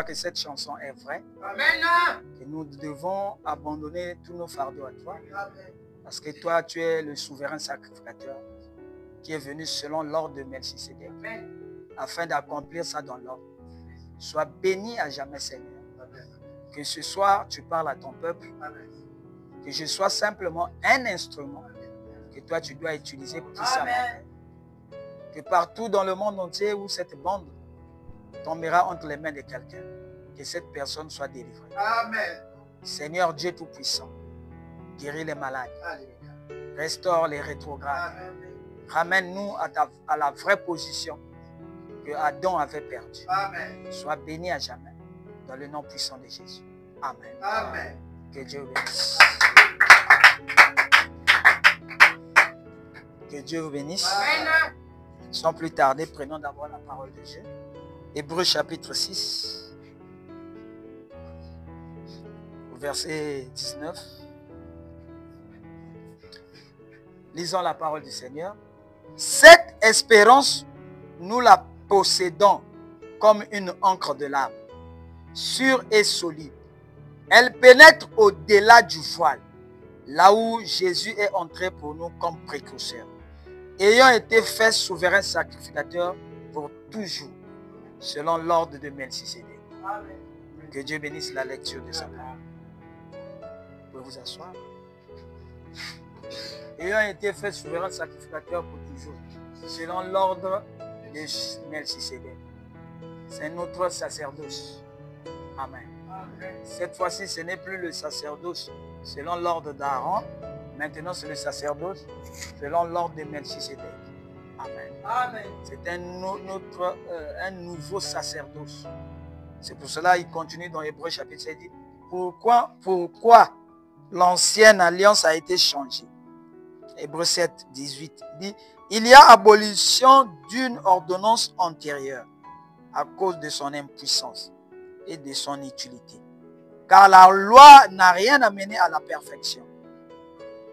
que cette chanson est vraie. Amen. Que nous devons abandonner tous nos fardeaux à toi. Amen. Parce que toi, tu es le souverain sacrificateur qui est venu selon l'ordre de Melchisédek. Amen. Afin d'accomplir ça dans l'ordre. Sois béni à jamais, Seigneur. Amen. Que ce soir, tu parles à ton peuple. Amen. Que je sois simplement un instrument que toi, tu dois utiliser puissamment. Amen. Que partout dans le monde entier où cette bande tombera entre les mains de quelqu'un, que cette personne soit délivrée. Amen. Seigneur Dieu Tout-Puissant, guéris les malades, Alléluia. restaure les rétrogrades, Amen. ramène-nous à la vraie position que Adam avait perdue. Amen. Sois béni à jamais, dans le nom puissant de Jésus. Amen. Amen. Que Dieu vous bénisse. Que Dieu vous bénisse. Amen. Sans plus tarder, prenons d'abord la parole de Dieu. Hébreux chapitre 6, verset 19. Lisons la parole du Seigneur. Cette espérance, nous la possédons comme une encre de l'âme, sûre et solide. Elle pénètre au-delà du voile, là où Jésus est entré pour nous comme précurseur, ayant été fait souverain sacrificateur pour toujours, selon l'ordre de Melchisédek. Amen. Que Dieu bénisse la lecture de sa parole. Vous pouvez vous asseoir. Ayant été fait souverain sacrificateur pour toujours, selon l'ordre de Melchisédek. C'est notre sacerdoce. Amen. Amen. Cette fois-ci, ce n'est plus le sacerdoce selon l'ordre d'Aaron. Maintenant, c'est le sacerdoce selon l'ordre de Melchisédek. Amen. Amen. C'est un nouveau sacerdoce. C'est pour cela qu'il continue dans Hébreux chapitre 7. Il dit, pourquoi l'ancienne alliance a été changée? Hébreux 7, 18. Il dit, il y a abolition d'une ordonnance antérieure à cause de son impuissance et de son utilité. Car la loi n'a rien amené à la perfection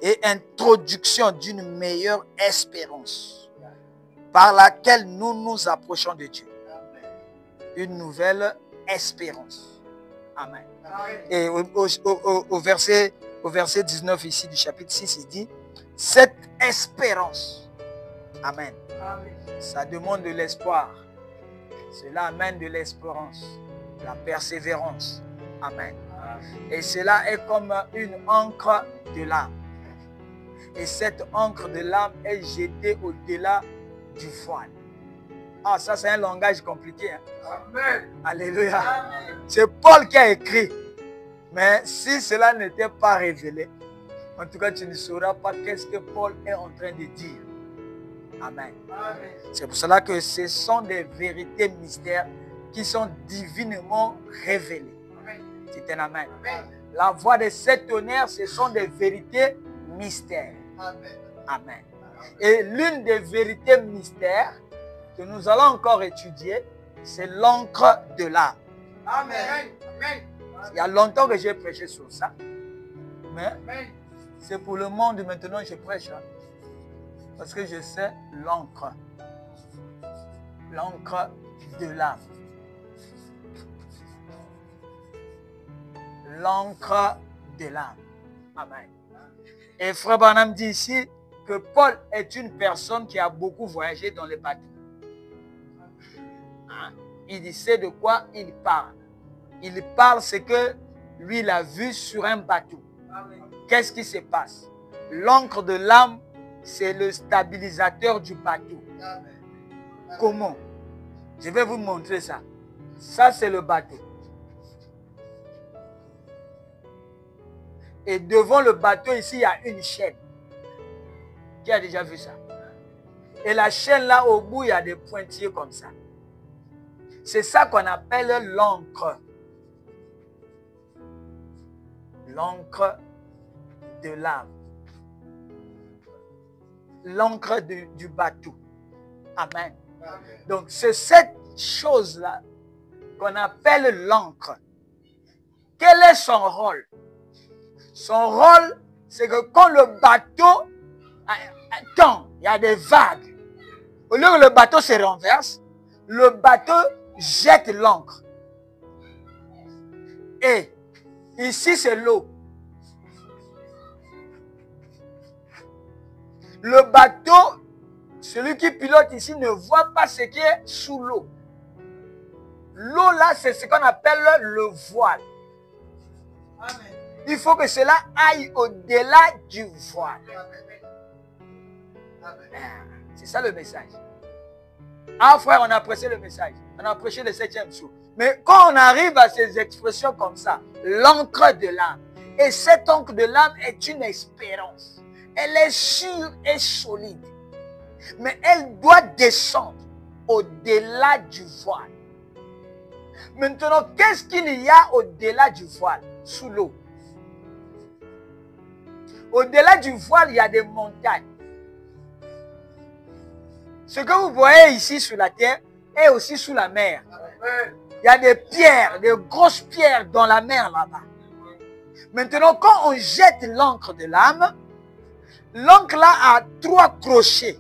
et introduction d'une meilleure espérance par laquelle nous nous approchons de Dieu. Une nouvelle espérance. Amen. Et au verset 19 ici du chapitre 6, il dit, cette espérance, amen, ça demande de l'espoir. Cela amène de l'espérance, la persévérance. Amen. Et cela est comme une encre de l'âme. Et cette encre de l'âme est jetée au-delà du voile. Ah, ça c'est un langage compliqué. Hein? Amen. Alléluia. Amen. C'est Paul qui a écrit. Mais si cela n'était pas révélé, en tout cas tu ne sauras pas qu'est-ce que Paul est en train de dire. Amen. Amen. C'est pour cela que ce sont des vérités mystères qui sont divinement révélées. C'est un amen. Amen. La voix de cet tonnerre, ce sont des vérités mystères. Amen. Amen. Et l'une des vérités mystères que nous allons encore étudier, c'est l'encre de l'âme. Amen. Amen. Il y a longtemps que j'ai prêché sur ça. Mais Amen. c'est pour le monde maintenant que je prêche. Parce que je sais l'encre. L'encre de l'âme. L'encre de l'âme. Amen. Et Frère Branham dit ici que Paul est une personne qui a beaucoup voyagé dans les bateaux. Hein? Il sait de quoi il parle. Il parle ce que lui il a vu sur un bateau. Qu'est-ce qui se passe? L'encre de l'âme, c'est le stabilisateur du bateau. Comment? Je vais vous montrer ça. Ça, c'est le bateau. Et devant le bateau, ici, il y a une chaîne. Qui a déjà vu ça? Et la chaîne, là, au bout, il y a des pointillés comme ça. C'est ça qu'on appelle l'encre. L'encre de l'âme. L'encre du bateau. Amen. Donc, c'est cette chose-là qu'on appelle l'encre. Quel est son rôle? Son rôle, c'est que quand le bateau tend, il y a des vagues. Au lieu que le bateau se renverse, le bateau jette l'encre. Et ici, c'est l'eau. Le bateau, celui qui pilote ici ne voit pas ce qui est sous l'eau. L'eau là, c'est ce qu'on appelle le voile. Amen. Il faut que cela aille au-delà du voile. C'est ça le message. Ah frère, on a prêché le message. On a prêché le 7e jour. Mais quand on arrive à ces expressions comme ça, l'encre de l'âme. Et cette encre de l'âme est une espérance. Elle est sûre et solide. Mais elle doit descendre au-delà du voile. Maintenant, qu'est-ce qu'il y a au-delà du voile? Sous l'eau. Au-delà du voile, il y a des montagnes. Ce que vous voyez ici sur la terre est aussi sous la mer. Il y a des pierres, des grosses pierres dans la mer là-bas. Maintenant, quand on jette l'encre de l'âme, l'encre là a 3 crochets.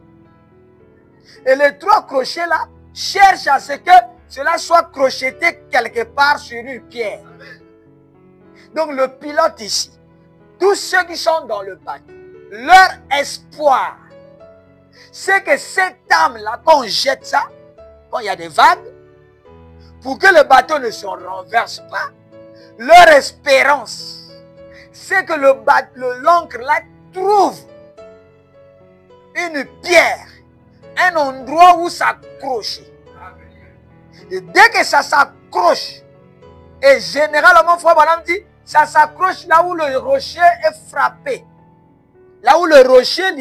Et les 3 crochets là cherchent à ce que cela soit crocheté quelque part sur une pierre. Donc le pilote ici, tous ceux qui sont dans le bateau, leur espoir, c'est que cette âme-là, quand on jette ça, quand il y a des vagues, pour que le bateau ne se renverse pas, leur espérance, c'est que l'encre là trouve une pierre, un endroit où s'accrocher. Et dès que ça s'accroche, et généralement, Frère Branham dit, ça s'accroche là où le rocher est frappé. Là où le rocher,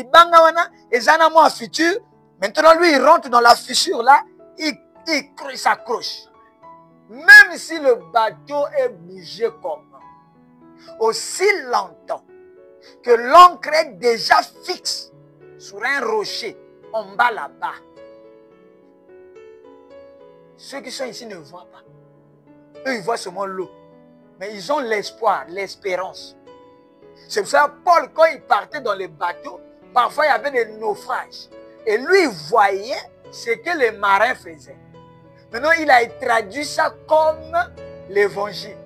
maintenant lui, il rentre dans la fissure là, il s'accroche. Même si le bateau est bougé comment, aussi longtemps que l'encre est déjà fixe sur un rocher en bas là-bas, ceux qui sont ici ne voient pas. Eux, ils voient seulement l'eau. Mais ils ont l'espoir, l'espérance. C'est pour ça que Paul, quand il partait dans les bateaux, parfois il y avait des naufrages. Et lui, il voyait ce que les marins faisaient. Maintenant, il a traduit ça comme l'évangile.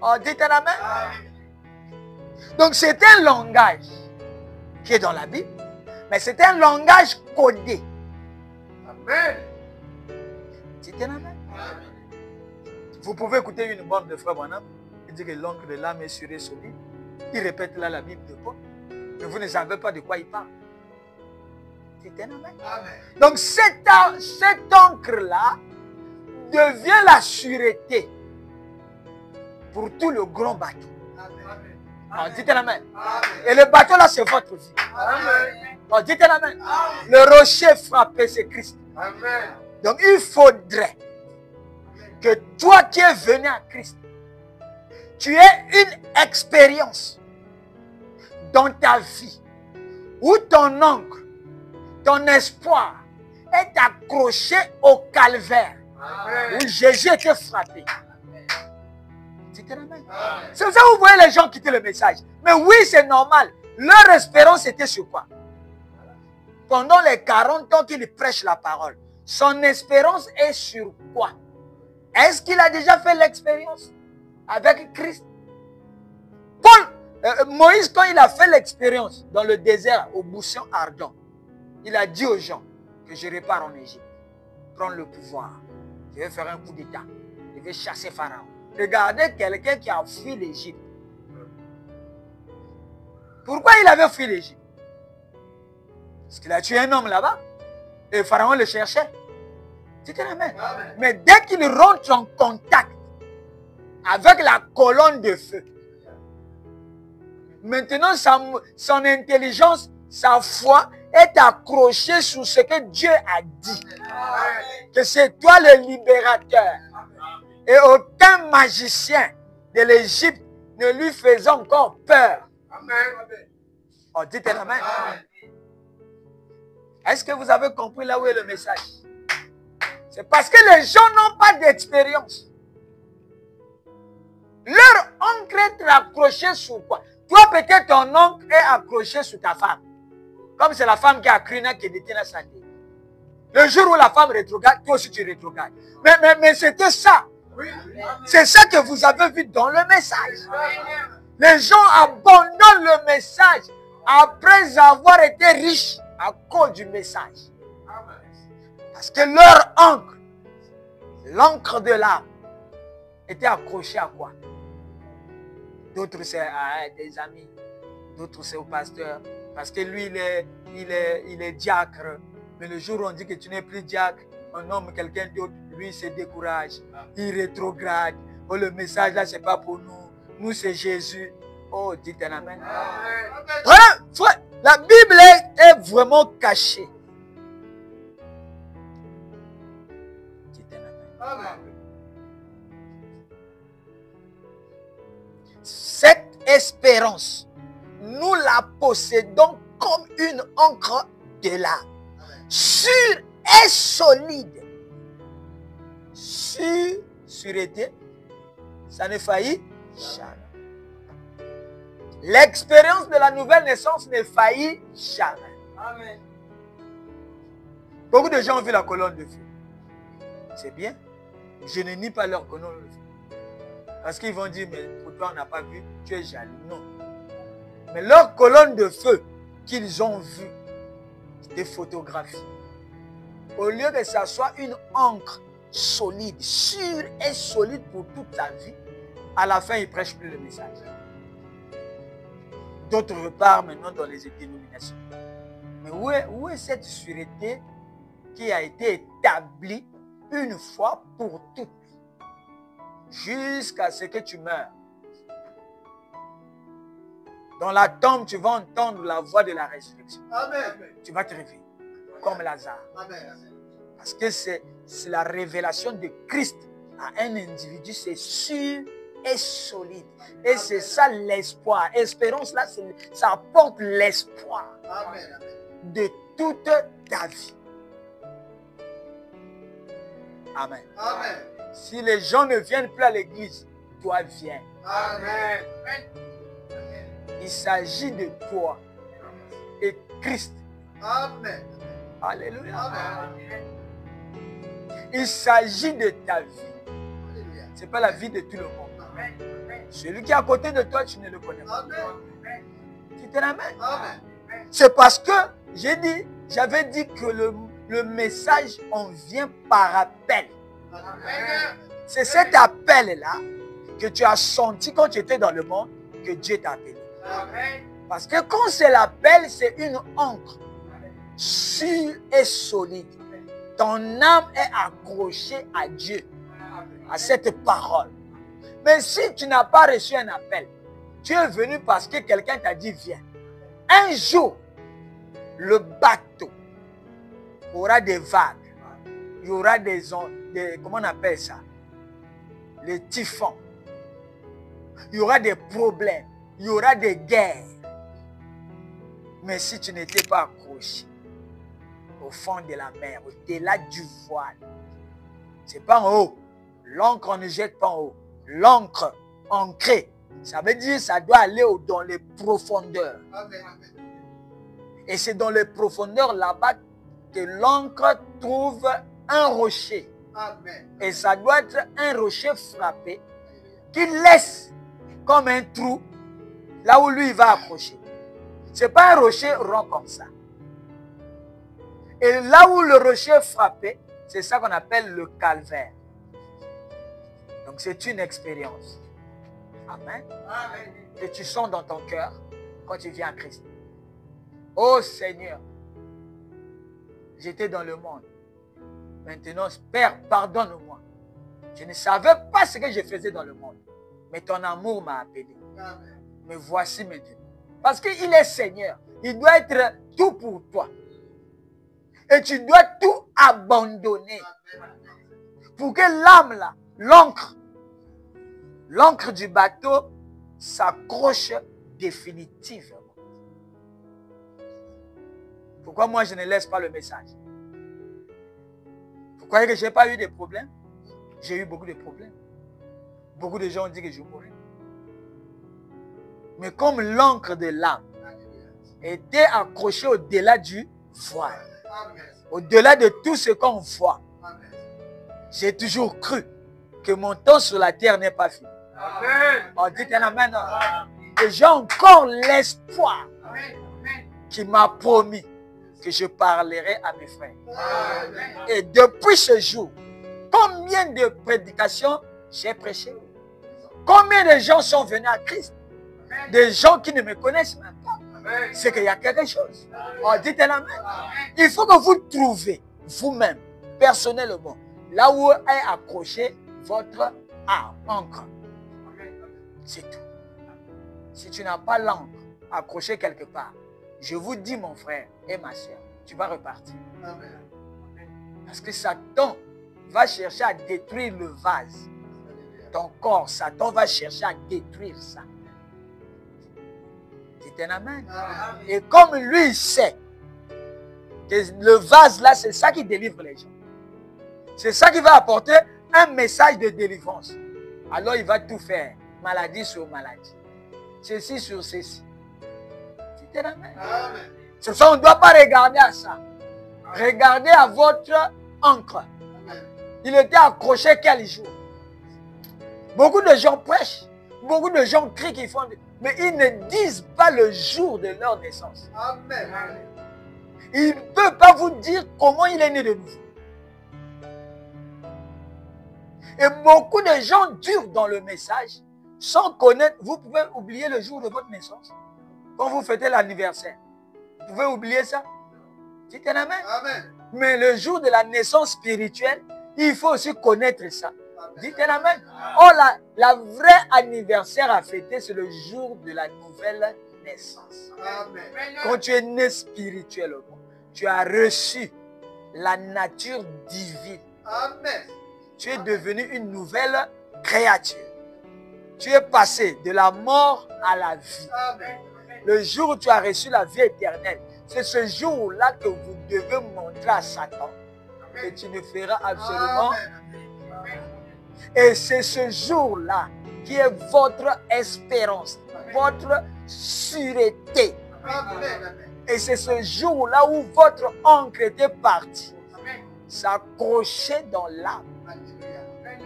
On dit à la main. Donc, c'est un langage qui est dans la Bible, mais c'est un langage codé. Amen. C'est un amen. Vous pouvez écouter une bande de Frère Branham. Il dit que l'encre de l'âme est sûre et solide. Il répète là la Bible de Paul. Mais vous ne savez pas de quoi il parle. C'est un amen. Donc cette encre-là devient la sûreté pour tout le grand bateau. On dit un amen. Et le bateau là, c'est votre vie. On dit un amen. Le rocher frappé, c'est Christ. Amen. Donc il faudrait que toi qui es venu à Christ, tu aies une expérience dans ta vie où ton encre, ton espoir est accroché au calvaire. Amen. Où Jésus était frappé. C'est pour ça que vous voyez les gens quitter le message. Mais oui, c'est normal. Leur espérance était sur quoi? Pendant les 40 ans qu'il prêche la parole, son espérance est sur quoi? Est-ce qu'il a déjà fait l'expérience avec Christ? Moïse, quand il a fait l'expérience dans le désert au buisson ardent, il a dit aux gens que je repars en Égypte, prendre le pouvoir. Je vais faire un coup d'État. Je vais chasser Pharaon. Regardez quelqu'un qui a fui l'Égypte. Pourquoi il avait fui l'Égypte? Parce qu'il a tué un homme là-bas. Et Pharaon le cherchait. C'était la même. Mais dès qu'il rentre en contact avec la colonne de feu, maintenant son intelligence, sa foi est accrochée sur ce que Dieu a dit. Que c'est toi le libérateur. Et aucun magicien de l'Égypte ne lui faisait encore peur. On dit amen. Est-ce que vous avez compris là où est le message? C'est parce que les gens n'ont pas d'expérience. Leur encre est accrochée sur quoi? Toi, peut-être ton encre est accroché sur ta femme. Comme c'est la femme qui a crié qui détient sa tête. Le jour où la femme rétrograde, toi aussi tu rétrogrades. Mais c'était ça. Oui. C'est ça que vous avez vu dans le message. Les gens abandonnent le message après avoir été riches à cause du message. Parce que leur encre, l'encre de l'âme, était accrochée à quoi? D'autres c'est à des amis, d'autres c'est au pasteur. Parce que lui, il est diacre. Mais le jour où on dit que tu n'es plus diacre, on nomme quelqu'un d'autre, lui il se décourage, il rétrograde. Oh, le message là, c'est pas pour nous. Nous, c'est Jésus. Oh, dites un amen. Voilà, frère, la Bible est vraiment cachée. Dites un amen. Cette espérance, nous la possédons comme une encre de l'âme, sûre et solide. Sûreté, ça ne faillit jamais. L'expérience de la nouvelle naissance ne faillit jamais. Amen. Beaucoup de gens ont vu la colonne de feu. C'est bien. Je ne nie pas leur colonne de feu. Parce qu'ils vont dire, mais pour toi, on n'a pas vu, tu es jaloux. Non. Mais leur colonne de feu qu'ils ont vue, des photographies, au lieu que ça soit une encre solide, sûre et solide pour toute ta vie, à la fin, ils ne prêchent plus le message. D'autres repartent maintenant dans les dénominations. Mais où est cette sûreté qui a été établie une fois pour toutes, jusqu'à ce que tu meurs? Dans la tombe, tu vas entendre la voix de la résurrection. Amen. Tu vas te réveiller, comme Lazare. Amen. Parce que c'est la révélation de Christ à un individu, c'est sûr et solide. Et c'est ça l'espoir. Espérance, là, ça apporte l'espoir de toute ta vie. Amen. Amen. Si les gens ne viennent plus à l'église, toi viens. Amen. Il s'agit de toi et Christ. Amen. Alléluia. Amen. Il s'agit de ta vie. Alléluia. Ce n'est pas la vie de tout le monde. Celui qui est à côté de toi, tu ne le connais pas. Amen. Tu te ramènes. Amen. C'est parce que j'avais dit que le message, on vient par appel. Amen. C'est cet appel-là que tu as senti quand tu étais dans le monde, que Dieu t'a appelé. Amen. Parce que quand c'est l'appel, c'est une encre sûre et solide. Ton âme est accrochée à Dieu, à cette parole. Mais si tu n'as pas reçu un appel, tu es venu parce que quelqu'un t'a dit viens. Un jour, le bateau aura des vagues. Il y aura des comment on appelle ça? Les typhons. Il y aura des problèmes. Il y aura des guerres. Mais si tu n'étais pas accroché au fond de la mer, au-delà du voile, c'est pas en haut. L'encre, on ne jette pas en haut. L'encre ancrée, ça veut dire que ça doit aller dans les profondeurs. Amen. Et c'est dans les profondeurs là-bas que l'encre trouve un rocher. Amen. Et ça doit être un rocher frappé qui laisse comme un trou là où lui il va accrocher. Ce n'est pas un rocher rond comme ça. Et là où le rocher est frappé, c'est ça qu'on appelle le calvaire. Donc c'est une expérience. Amen. Amen. Que tu sens dans ton cœur quand tu viens à Christ. Oh Seigneur, j'étais dans le monde. Maintenant, Père, pardonne-moi. Je ne savais pas ce que je faisais dans le monde. Mais ton amour m'a appelé. Amen. Me voici maintenant. Parce qu'il est Seigneur. Il doit être tout pour toi. Et tu dois tout abandonner. Pour que l'âme là, l'encre du bateau s'accroche définitivement. Pourquoi moi je ne laisse pas le message? Vous croyez que je n'ai pas eu de problèmes? J'ai eu beaucoup de problèmes. Beaucoup de gens ont dit que je mourrais. Mais comme l'encre de l'âme était accrochée au-delà du voile, Amen. au-delà de tout ce qu'on voit, Amen. j'ai toujours cru que mon temps sur la terre n'est pas fini. Amen. Oh, dites un amen. Et j'ai encore l'espoir Amen. qui m'a promis que je parlerai à mes frères. Amen. Et depuis ce jour, combien de prédications j'ai prêché? Combien de gens sont venus à Christ? Des gens qui ne me connaissent même pas. C'est qu'il y a quelque chose. Oh, dites un amen. Il faut que vous trouviez vous-même, personnellement, là où est accroché votre encre. C'est tout. Si tu n'as pas l'encre accrochée quelque part, je vous dis, mon frère et ma soeur, tu vas repartir. Parce que Satan va chercher à détruire le vase. Ton corps, Satan va chercher à détruire ça. C'est un amen. Et comme lui il sait que le vase là, c'est ça qui délivre les gens. C'est ça qui va apporter un message de délivrance. Alors il va tout faire. Maladie sur maladie. Ceci sur ceci. C'est un amen. C'est ça, on ne doit pas regarder à ça. Regardez à votre encre. Il était accroché quel jour? Beaucoup de gens prêchent. Beaucoup de gens crient qu'ils font... Mais ils ne disent pas le jour de leur naissance. Amen. Il ne peut pas vous dire comment il est né de nouveau. Et beaucoup de gens durent dans le message sans connaître. Vous pouvez oublier le jour de votre naissance. Quand vous fêtez l'anniversaire, vous pouvez oublier ça. Dites un amen. Amen. Mais le jour de la naissance spirituelle, il faut aussi connaître ça. Dites un amen. Oh, la vraie anniversaire à fêter, c'est le jour de la nouvelle naissance. Amen. Quand tu es né spirituellement, tu as reçu la nature divine. Amen. Tu es devenu une nouvelle créature. Tu es passé de la mort à la vie. Amen. Le jour où tu as reçu la vie éternelle, c'est ce jour-là que vous devez montrer à Satan que tu ne feras absolument. Et c'est ce jour-là qui est votre espérance, votre sûreté. Amen. Et c'est ce jour-là où votre encre était partie, s'accrocher dans l'âme.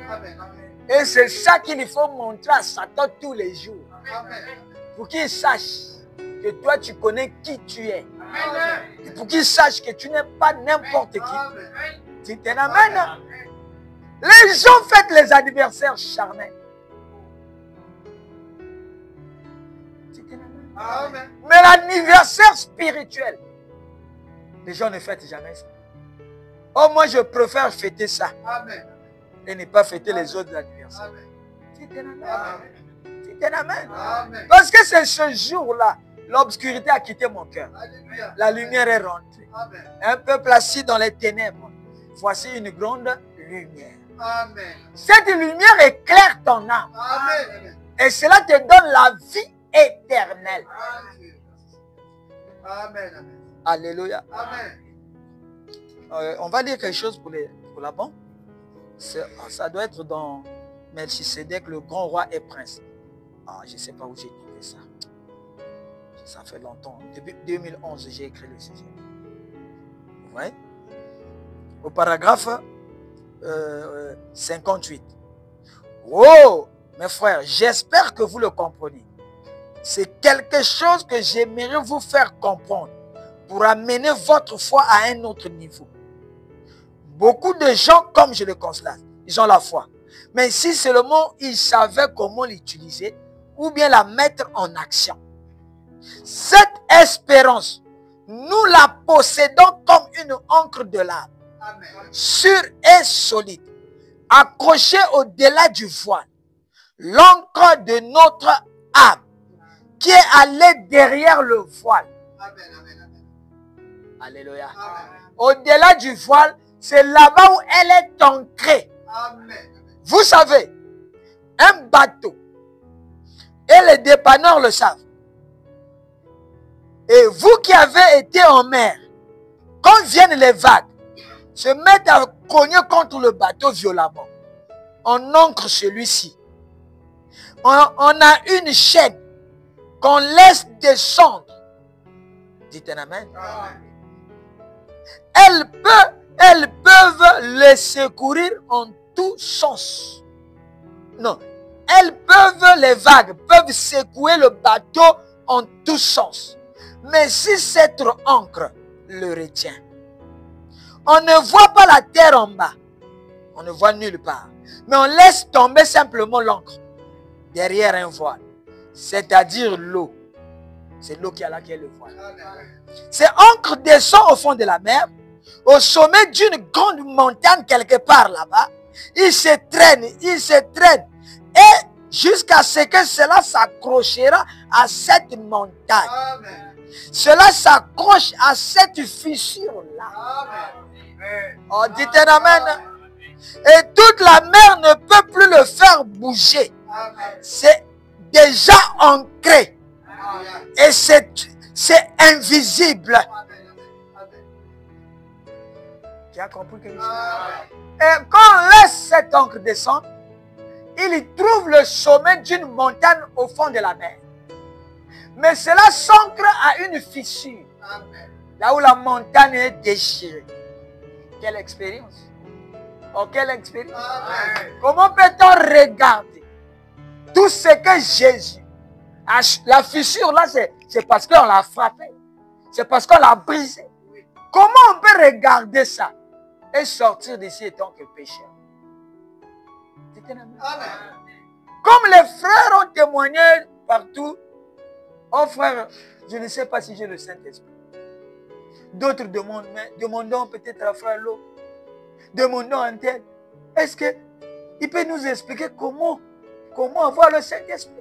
Amen. Et c'est ça qu'il faut montrer à Satan tous les jours. Amen. Pour qu'il sache que toi tu connais qui tu es. Amen. Et pour qu'il sache que tu n'es pas n'importe qui. Amen. Tu t'en amènes. Les gens fêtent les anniversaires charnels. Tu t'en amènes. Amen. Mais l'anniversaire spirituel, les gens ne fêtent jamais ça. Oh, moi je préfère fêter ça Amen. et ne pas fêter les autres anniversaires. Amen. Tu t'en amènes. Amen. Tu t'en amènes. Amen. Parce que c'est ce jour-là, l'obscurité a quitté mon cœur. Alléluia. La lumière est rentrée. Amen. Un peuple assis dans les ténèbres. Voici une grande lumière. Amen. Cette lumière éclaire ton âme. Amen. Et cela te donne la vie éternelle. Amen. Amen. Alléluia. Amen. On va lire quelque chose pour la banque. Ça doit être dans Melchisedec, le grand roi et prince. Ah, je ne sais pas où j'ai trouvé ça. Ça fait longtemps. Depuis 2011, j'ai écrit le sujet. Vous voyez? Au paragraphe 58. Oh, mes frères, j'espère que vous le comprenez. C'est quelque chose que j'aimerais vous faire comprendre pour amener votre foi à un autre niveau. Beaucoup de gens, comme je le constate, ils ont la foi. Mais si seulement ils savaient comment l'utiliser ou bien la mettre en action. Cette espérance, nous la possédons comme une encre de l'âme, Amen. sûre et solide, accrochée au-delà du voile. L'encre de notre âme, qui est allée derrière le voile. Amen. Amen. Amen. Alléluia. Amen. Au-delà du voile, c'est là-bas où elle est ancrée. Amen. Vous savez, un bateau, et les dépanneurs le savent. Et vous qui avez été en mer, quand viennent les vagues, se mettent à cogner contre le bateau violemment. On ancre celui-ci. On a une chaîne qu'on laisse descendre. Dites un amen. Amen. Elles peuvent les secourir en tout sens. Non. Les vagues peuvent secouer le bateau en tous sens. Mais si cette ancre le retient, on ne voit pas la terre en bas. On ne voit nulle part. Mais on laisse tomber simplement l'ancre derrière un voile. C'est-à-dire l'eau. C'est l'eau qui est là qui est le voile. Cette ancre descend au fond de la mer, au sommet d'une grande montagne quelque part là-bas. Il se traîne. Et jusqu'à ce que cela s'accrochera à cette montagne. Cela s'accroche à cette fissure-là. Oh, dites un amen. Et toute la mer ne peut plus le faire bouger. C'est déjà ancré. Et c'est invisible. Tu as compris quelque chose? Et quand on laisse cette ancre descendre, il y trouve le sommet d'une montagne au fond de la mer. Mais cela s'ancre à une fissure. Là où la montagne est déchirée. Quelle expérience! Oh, quelle expérience! Comment peut-on regarder tout ce que Jésus a... La fissure là, c'est parce qu'on l'a frappé. C'est parce qu'on l'a brisé. Comment on peut regarder ça et sortir d'ici étant que pécheur? Comme les frères ont témoigné partout, oh frère, je ne sais pas si j'ai le Saint-Esprit. D'autres demandent, mais demandons peut-être à frère Lo, demandons à un tel, est-ce qu'il peut nous expliquer comment avoir le Saint-Esprit?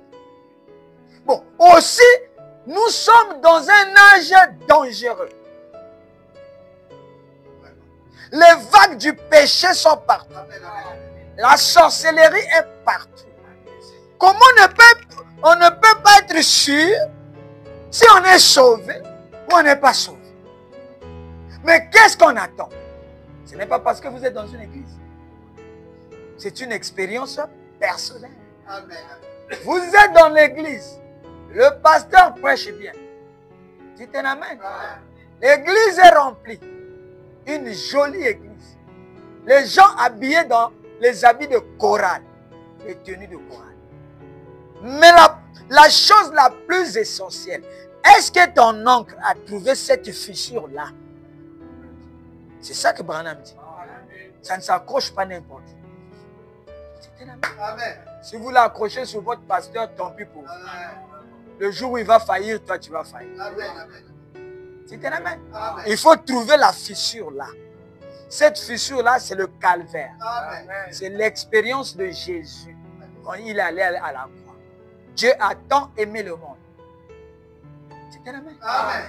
Bon, aussi, nous sommes dans un âge dangereux. Les vagues du péché sont partout. La sorcellerie est partout. Comment on ne peut pas être sûr si on est sauvé ou on n'est pas sauvé? Mais qu'est-ce qu'on attend? Ce n'est pas parce que vous êtes dans une église. C'est une expérience personnelle. Amen. Vous êtes dans l'église. Le pasteur prêche bien. Dites un amen. L'église est remplie. Une jolie église. Les gens habillés dans les habits de chorale. Les tenues de chorale. Mais la chose la plus essentielle, est-ce que ton oncle a trouvé cette fissure-là? C'est ça que Branham dit. Ça ne s'accroche pas n'importe où. Amen. Si vous l'accrochez sur votre pasteur, tant pis pour vous. Le jour où il va faillir, toi tu vas faillir. C'est un amen. Il faut trouver la fissure là. Cette fissure là, c'est le calvaire. C'est l'expérience de Jésus quand il est allé à la croix. Dieu a tant aimé le monde. C'est un amen.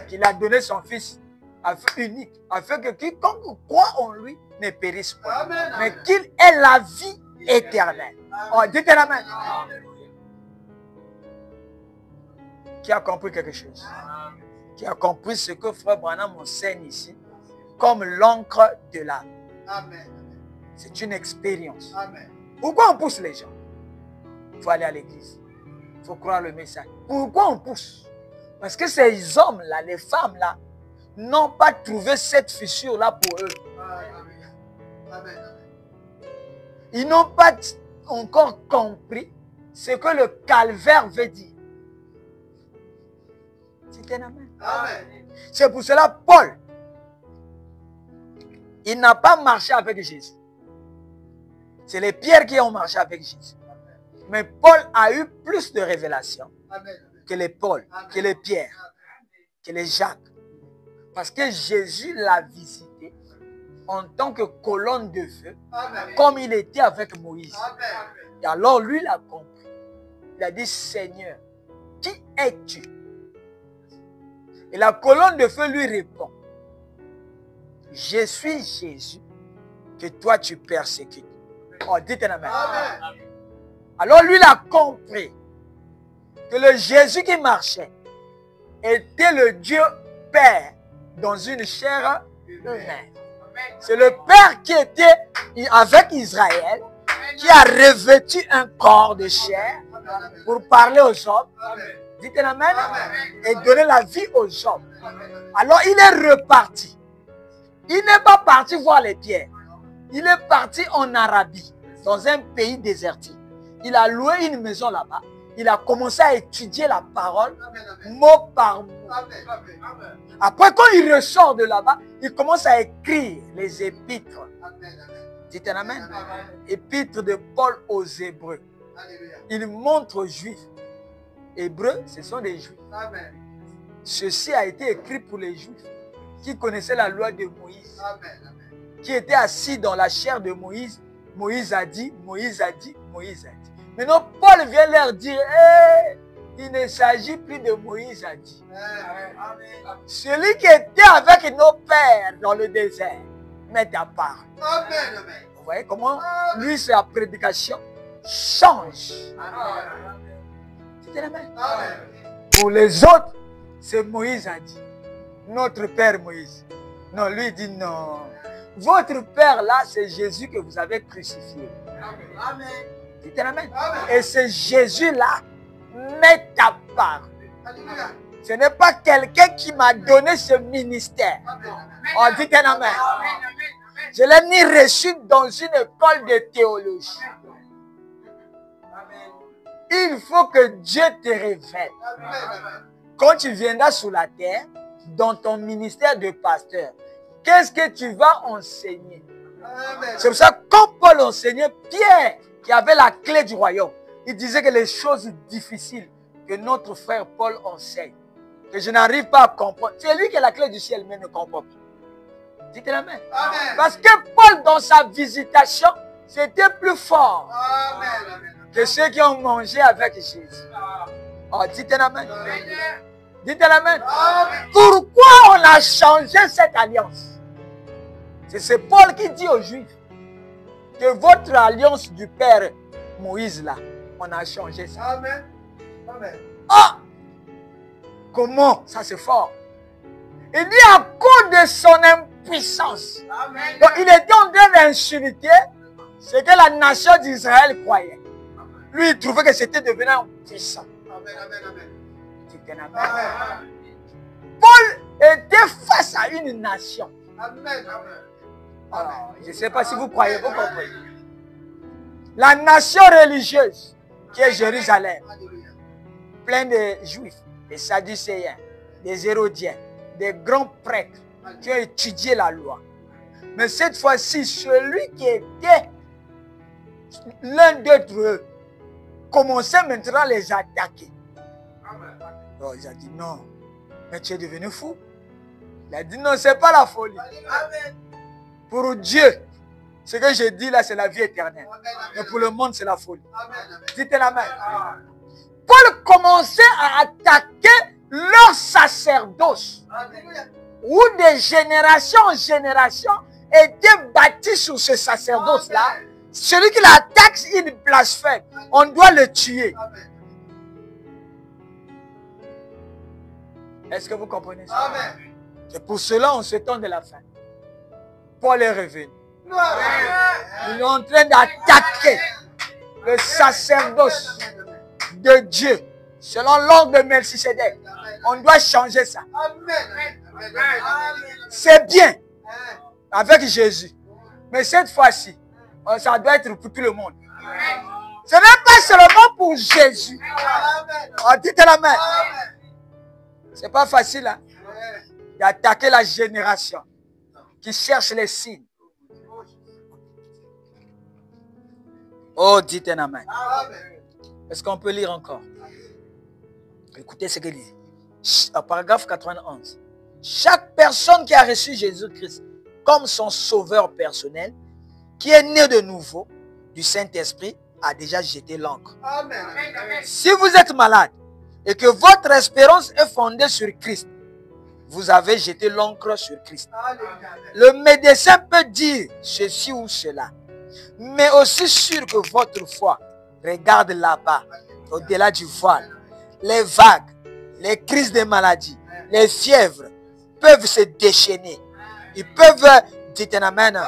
Qu'il a donné son fils unique, afin que quiconque croit en lui ne périsse pas, mais qu'il ait la vie éternelle. Oh, dites un amen. Qui a compris quelque chose? Qui a compris ce que frère Branham enseigne ici comme l'encre de l'âme? C'est une expérience. Pourquoi on pousse les gens? Il faut aller à l'église. Il faut croire le message. Pourquoi on pousse? Parce que ces hommes-là, les femmes-là, n'ont pas trouvé cette fissure-là pour eux. Ils n'ont pas encore compris ce que le calvaire veut dire. C'est un amen. C'est pour cela Paul, il n'a pas marché avec Jésus. C'est les pierres qui ont marché avec Jésus. Mais Paul a eu plus de révélations que les Paul, que les Pierre, que les Jacques. Parce que Jésus l'a visité en tant que colonne de feu, comme il était avec Moïse. Et alors lui, il a compris. Il a dit, Seigneur, qui es-tu? Et la colonne de feu lui répond, je suis Jésus que toi tu persécutes. Oh, dites un amen. Alors lui, il a compris que le Jésus qui marchait était le Dieu Père dans une chair humaine. C'est le Père qui était avec Israël, qui a revêtu un corps de chair pour parler aux hommes. Dites un amen. Et donner la vie aux hommes. Alors il est reparti. Il n'est pas parti voir les pierres. Il est parti en Arabie, dans un pays désertique. il a loué une maison là-bas. Il a commencé à étudier la parole, Amen, amen. mot par mot. Amen, amen, amen. Après, quand il ressort de là-bas, il commence à écrire les épîtres. Amen, amen. Dites un amen. Amen. Épîtres de Paul aux Hébreux. Alléluia. Il montre aux Juifs. Hébreux, ce sont des Juifs. Amen. Ceci a été écrit pour les Juifs qui connaissaient la loi de Moïse, Amen, amen. qui étaient assis dans la chair de Moïse. Moïse a dit, Moïse a dit, Moïse a dit. Maintenant, Paul vient leur dire, hey, il ne s'agit plus de Moïse a dit. Amen, amen. Celui qui était avec nos pères dans le désert, met à part. Amen, amen. Vous voyez comment lui, sa prédication change. Amen. Dites amen. Amen. Pour les autres, c'est Moïse a dit. Notre père Moïse. Non, lui il dit non. Votre père là, c'est Jésus que vous avez crucifié. Amen. Dites amen. Amen. Et c'est Jésus là, met à part. Alléluia. Ce n'est pas quelqu'un qui m'a donné ce ministère. Amen. Oh, dites un amen. Je l'ai ni reçu dans une école de théologie. Il faut que Dieu te révèle. Amen. Quand tu viendras sur la terre, dans ton ministère de pasteur, qu'est-ce que tu vas enseigner? Amen. C'est pour ça que quand Paul enseignait, Pierre, qui avait la clé du royaume, il disait que les choses difficiles que notre frère Paul enseigne, que je n'arrive pas à comprendre, c'est lui qui a la clé du ciel, mais ne comprend pas. Dites la main. Amen. Parce que Paul, dans sa visitation, c'était plus fort Amen. Amen. que ceux qui ont mangé avec Jésus. Oh, dites la main. Amen. Dites la main. Amen. Pourquoi on a changé cette alliance? C'est Paul qui dit aux Juifs que votre alliance du Père Moïse là, on a changé ça. Amen. Amen. Ah! Comment? Ça c'est fort. Il dit à cause de son impuissance. Amen. Donc il était en train d'insulter ce que la nation d'Israël croyait. Lui il trouvait que c'était devenu puissant. Amen. Amen. Amen. Dites un amen. Amen. Paul était face à une nation. Amen. Amen. Alors, je ne sais pas si vous croyez, vous comprenez. La nation religieuse qui est Jérusalem, Alléluia. plein de juifs, des sadducéens, des hérodiens, des grands prêtres qui ont étudié la loi. Mais cette fois-ci, celui qui était l'un d'entre eux commençait maintenant à les attaquer. Alors, il a dit non, mais tu es devenu fou. Il a dit non, ce n'est pas la folie. Amen. Pour Dieu, ce que je dis là, c'est la vie éternelle. Mais pour le monde, c'est la folie. Amen. Dites la main. Paul commençait à attaquer leur sacerdoce, Alléluia. où de génération en génération étaient bâtis sur ce sacerdoce-là. Celui qui l'attaque, il blasphème. On doit le tuer. Amen. Est-ce que vous comprenez ça? Amen. C'est pour cela, en ce temps de la fin, Paul est revenu. Il est en train d'attaquer le sacerdoce de Dieu selon l'ordre de Melchisedec. On doit changer ça. Amen. C'est bien avec Jésus. Mais cette fois-ci, ça doit être pour tout le monde. Ce n'est pas seulement pour Jésus. Oh, dites la main. C'est pas facile hein, d'attaquer la génération qui cherche les signes. Oh, dites un amen. Est-ce qu'on peut lire encore? Écoutez ce qu'il dit. Au paragraphe 91. Chaque personne qui a reçu Jésus-Christ comme son sauveur personnel, qui est né de nouveau du Saint-Esprit, a déjà jeté l'encre. Si vous êtes malade et que votre espérance est fondée sur Christ, vous avez jeté l'encre sur Christ. Le médecin peut dire ceci ou cela, mais aussi sûr que votre foi regarde là-bas, au-delà du voile. Les vagues, les crises de maladie, les fièvres peuvent se déchaîner. Ils peuvent, dites un amen,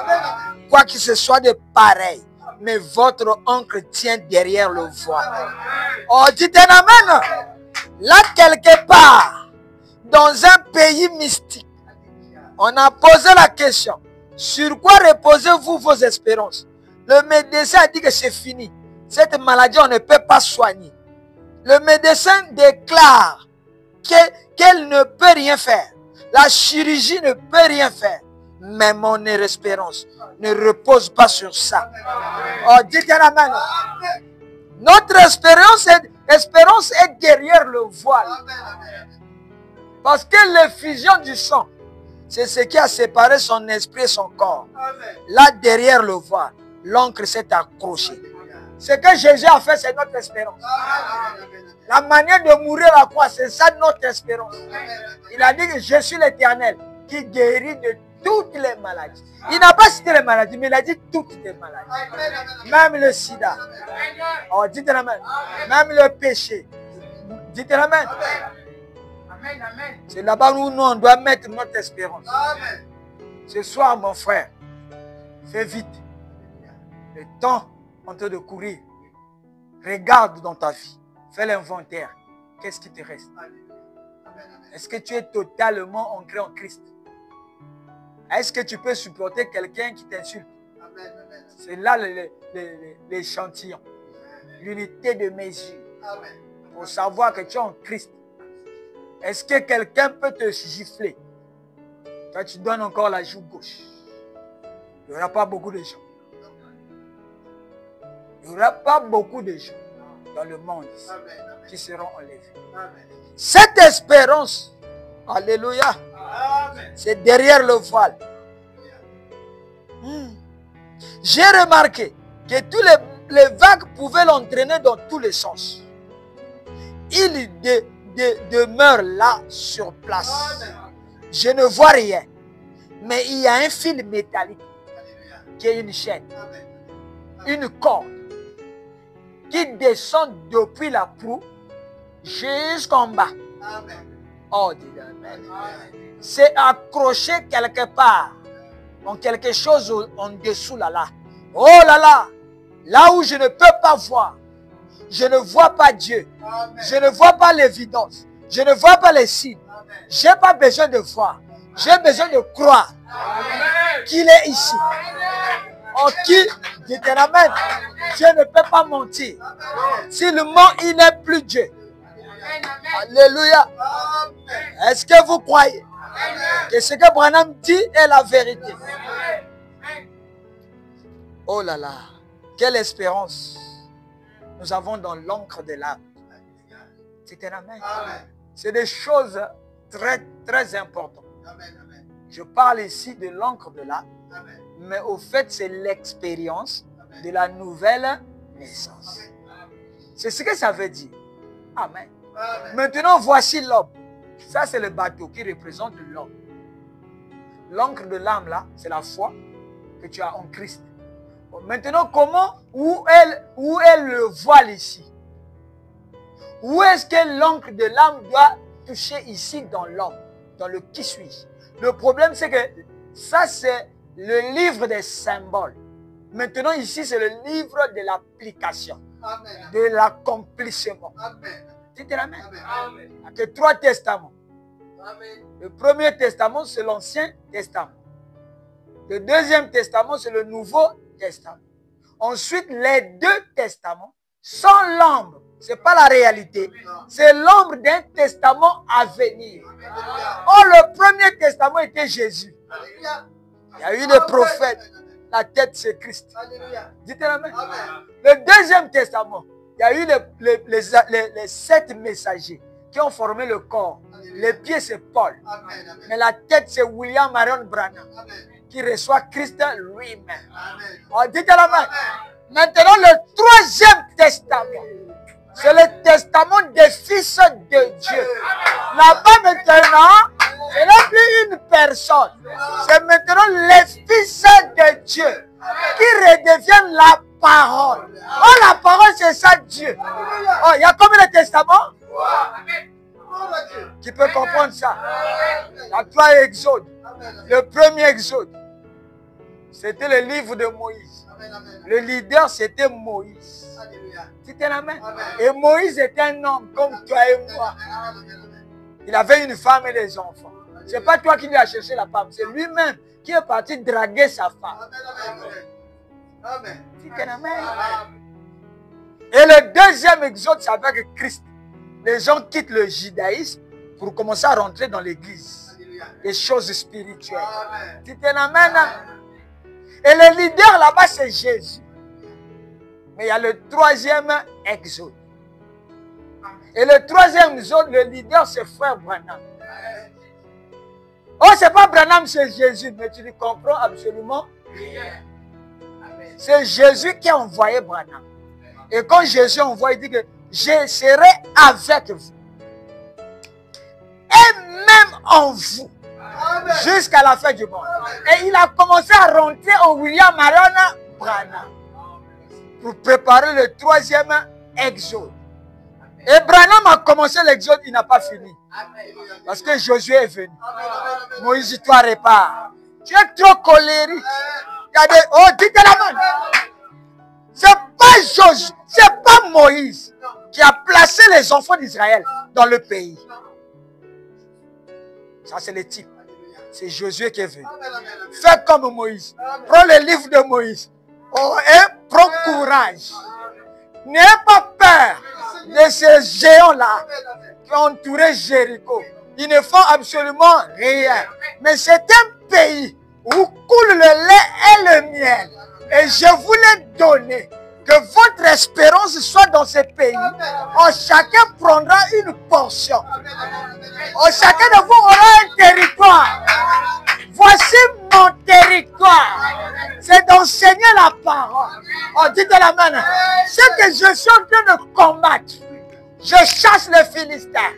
quoi que ce soit de pareil, mais votre encre tient derrière le voile. Oh, dites un amen. Là, quelque part, dans un pays mystique, on a posé la question, sur quoi reposez-vous vos espérances? Le médecin a dit que c'est fini. cette maladie, on ne peut pas soigner. Le médecin déclare qu'elle ne peut rien faire. La chirurgie ne peut rien faire. Mais mon espérance ne repose pas sur ça. Oh, dites un amen. Notre espérance est derrière le voile. Parce que l'effusion du sang, c'est ce qui a séparé son esprit et son corps. Là, derrière le voile, l'encre s'est accrochée. Ce que Jésus a fait, c'est notre espérance. La manière de mourir à quoi? C'est ça notre espérance. Il a dit que je suis l'Éternel qui guérit de toutes les maladies. Il n'a pas cité les maladies, mais il a dit toutes les maladies. Même le sida. Oh, dites amen. Même le péché. Dites amen. C'est là-bas où nous, on doit mettre notre espérance. Ce soir, mon frère, fais vite. Le temps en train de courir. Regarde dans ta vie. Fais l'inventaire. Qu'est-ce qui te reste? Est-ce que tu es totalement ancré en Christ? Est-ce que tu peux supporter quelqu'un qui t'insulte? C'est là l'échantillon. L'unité de mesure. Pour savoir que tu es en Christ. Est-ce que quelqu'un peut te gifler? Toi, tu donnes encore la joue gauche. Il n'y aura pas beaucoup de gens. Il n'y aura pas beaucoup de gens dans le monde ici qui seront enlevés. Cette espérance, alléluia, c'est derrière le voile. J'ai remarqué que tous les vagues pouvaient l'entraîner dans tous les sens. Il demeure là sur place. Je ne vois rien. Mais il y a un fil métallique qui est une chaîne, une corde qui descend depuis la proue jusqu'en bas. Oh, dis amen. C'est accroché quelque part, en quelque chose en dessous là. Oh là là, là où je ne peux pas voir. Je ne vois pas Dieu. Je ne vois pas l'évidence. Je ne vois pas les signes. Je n'ai pas besoin de voir. J'ai besoin de croire qu'il est ici. En qui, dites amen, Dieu ne peut pas mentir. S'il ment, il n'est plus Dieu. Alléluia. Est-ce que vous croyez que ce que Branham dit est la vérité? Oh là là, quelle espérance nous avons dans l'encre de l'âme. C'est un amen. C'est des choses très, très importantes. Je parle ici de l'encre de l'âme, mais au fait, c'est l'expérience de la nouvelle naissance. C'est ce que ça veut dire. Amen. Maintenant, voici l'homme. Ça, c'est le bateau qui représente l'homme. L'encre de l'âme, là, c'est la foi que tu as en Christ. Maintenant, comment, où est le voile ici? Où est-ce que l'encre de l'âme doit toucher ici dans l'homme? Dans le qui suis-je? Le problème, c'est que ça, c'est le livre des symboles. Maintenant, ici, c'est le livre de l'application, de l'accomplissement. Dites amen. Il n'y a que 3 testaments. Le premier testament, c'est l'Ancien Testament. Le deuxième testament, c'est le Nouveau Testament. Ensuite, les 2 testaments sont l'ombre. Ce n'est pas la réalité. C'est l'ombre d'un testament à venir. Or, le premier testament était Jésus. Il y a eu des prophètes. La tête, c'est Christ. Dites amen. Le deuxième testament, il y a eu les 7 messagers qui ont formé le corps. Les pieds, c'est Paul. Mais la tête, c'est William Marion Branham qui reçoit Christ lui-même. Oh, dites amen. Maintenant, le troisième testament, c'est le testament des fils de Dieu. Là-bas maintenant, ce n'est plus une personne. C'est maintenant les fils de Dieu qui redeviennent la parole. Oh, la parole, c'est ça, Dieu. Oh, il y a combien de testaments? Qui peut comprendre ça? Il y a 3 exodes. Le premier exode, c'était le livre de Moïse. Le leader, c'était Moïse. C'était un amen. Et Moïse était un homme comme toi et moi. Il avait une femme et des enfants. Ce n'est pas toi qui lui as cherché la femme. C'est lui-même qui est parti draguer sa femme. C'était un amen. Et le deuxième exode, c'est avec Christ. Les gens quittent le judaïsme pour commencer à rentrer dans l'église. Les choses spirituelles. Dites amen. Et le leader là-bas, c'est Jésus. Mais il y a le troisième exode. Et le troisième exode, le leader, c'est frère Branham. Oh, c'est pas Branham, c'est Jésus. Mais tu ne comprends absolument rien. C'est Jésus qui a envoyé Branham. Et quand Jésus envoie, il dit que je serai avec vous. Et même en vous. Jusqu'à la fin du monde. Et il a commencé à rentrer en William Marion Branham. Pour préparer le troisième exode. Et Branham a commencé l'exode, il n'a pas fini. Parce que Josué est venu. Moïse, toi répare. Tu es trop colérique. Oh, dites la main. C'est pas Josué, c'est pas Moïse qui a placé les enfants d'Israël dans le pays. Ça, c'est le type. C'est Josué qui est venu. Fais comme Moïse. Prends le livre de Moïse. Oh, et prends courage. N'ayez pas peur de ces géants-là qui ont entouré Jéricho. Ils ne font absolument rien. Mais c'est un pays où coule le lait et le miel. Et je vous l'ai donné. Que votre espérance soit dans ce pays. Oh, chacun prendra une portion. Oh, chacun de vous aura un territoire. Voici mon territoire. C'est d'enseigner la parole. Oh, dites la main. C'est que je suis en train de combattre. Je chasse les Philistins.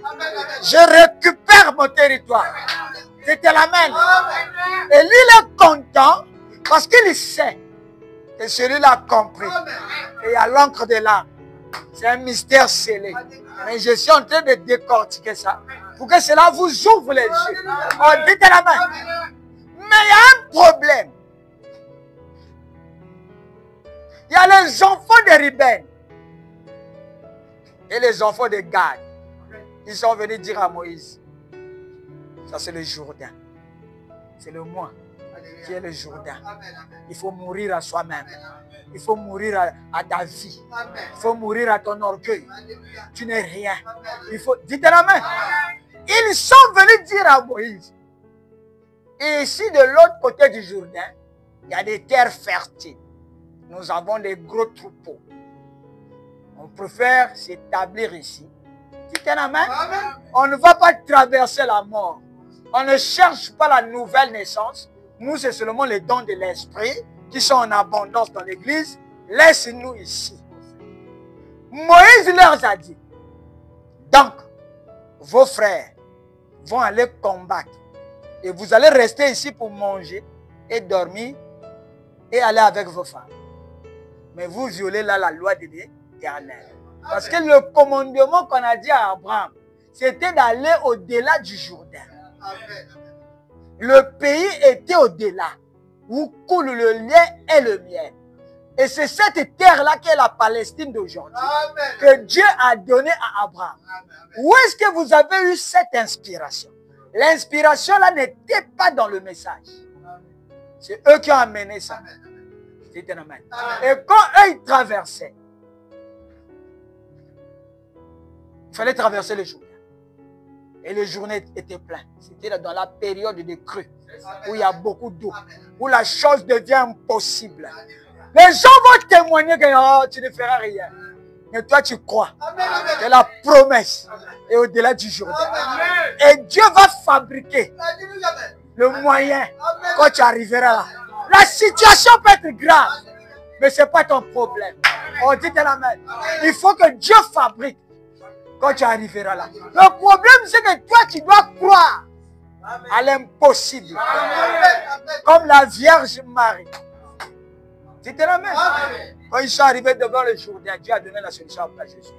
Je récupère mon territoire. Dites la main. Et lui, il est content parce qu'il sait que celui-là a compris. Et il y a l'encre de l'âme. C'est un mystère scellé. Mais je suis en train de décortiquer ça. Pour que cela vous ouvre les yeux. Oh, dites la main. Mais il y a un problème. Il y a les enfants de Ruben et les enfants de Gad. Ils sont venus dire à Moïse, ça c'est le Jourdain. C'est le moi qui est le Jourdain. Il faut mourir à soi-même. Il faut mourir à ta vie. Il faut mourir à ton orgueil. Tu n'es rien. Il faut... Dites la main. Ils sont venus dire à Moïse, et ici de l'autre côté du Jourdain, il y a des terres fertiles. Nous avons des gros troupeaux. On préfère s'établir ici. Dites la main. On ne va pas traverser la mort. On ne cherche pas la nouvelle naissance. Nous, c'est seulement les dons de l'esprit qui sont en abondance dans l'église. Laisse-nous ici. Moïse leur a dit, donc, vos frères vont aller combattre. Et vous allez rester ici pour manger et dormir et aller avec vos femmes. Mais vous violez là la loi de l'Éternel. Parce que le commandement qu'on a dit à Abraham, c'était d'aller au-delà du Jourdain. Le pays était au-delà, où coule le lait et le miel. Et c'est cette terre-là qui est la Palestine d'aujourd'hui, que Dieu a donnée à Abraham. Où est-ce que vous avez eu cette inspiration? L'inspiration là n'était pas dans le message. C'est eux qui ont amené ça. Et quand eux ils traversaient, il fallait traverser le Jourdain. Et le journée était plein. C'était dans la période de crue, où il y a beaucoup d'eau, où la chose devient impossible. Les gens vont témoigner que oh, tu ne feras rien. Mais toi, tu crois que la promesse est au-delà du Jourdain. Et Dieu va fabriquer le moyen quand tu arriveras là. La situation peut être grave, mais ce n'est pas ton problème. On dit de la main. Il faut que Dieu fabrique quand tu arriveras là. Le problème, c'est que toi, tu dois croire à l'impossible. Comme la Vierge Marie. Dites la main. Quand ils sont arrivés devant le Jourdain, Dieu a donné la solution à Jésus.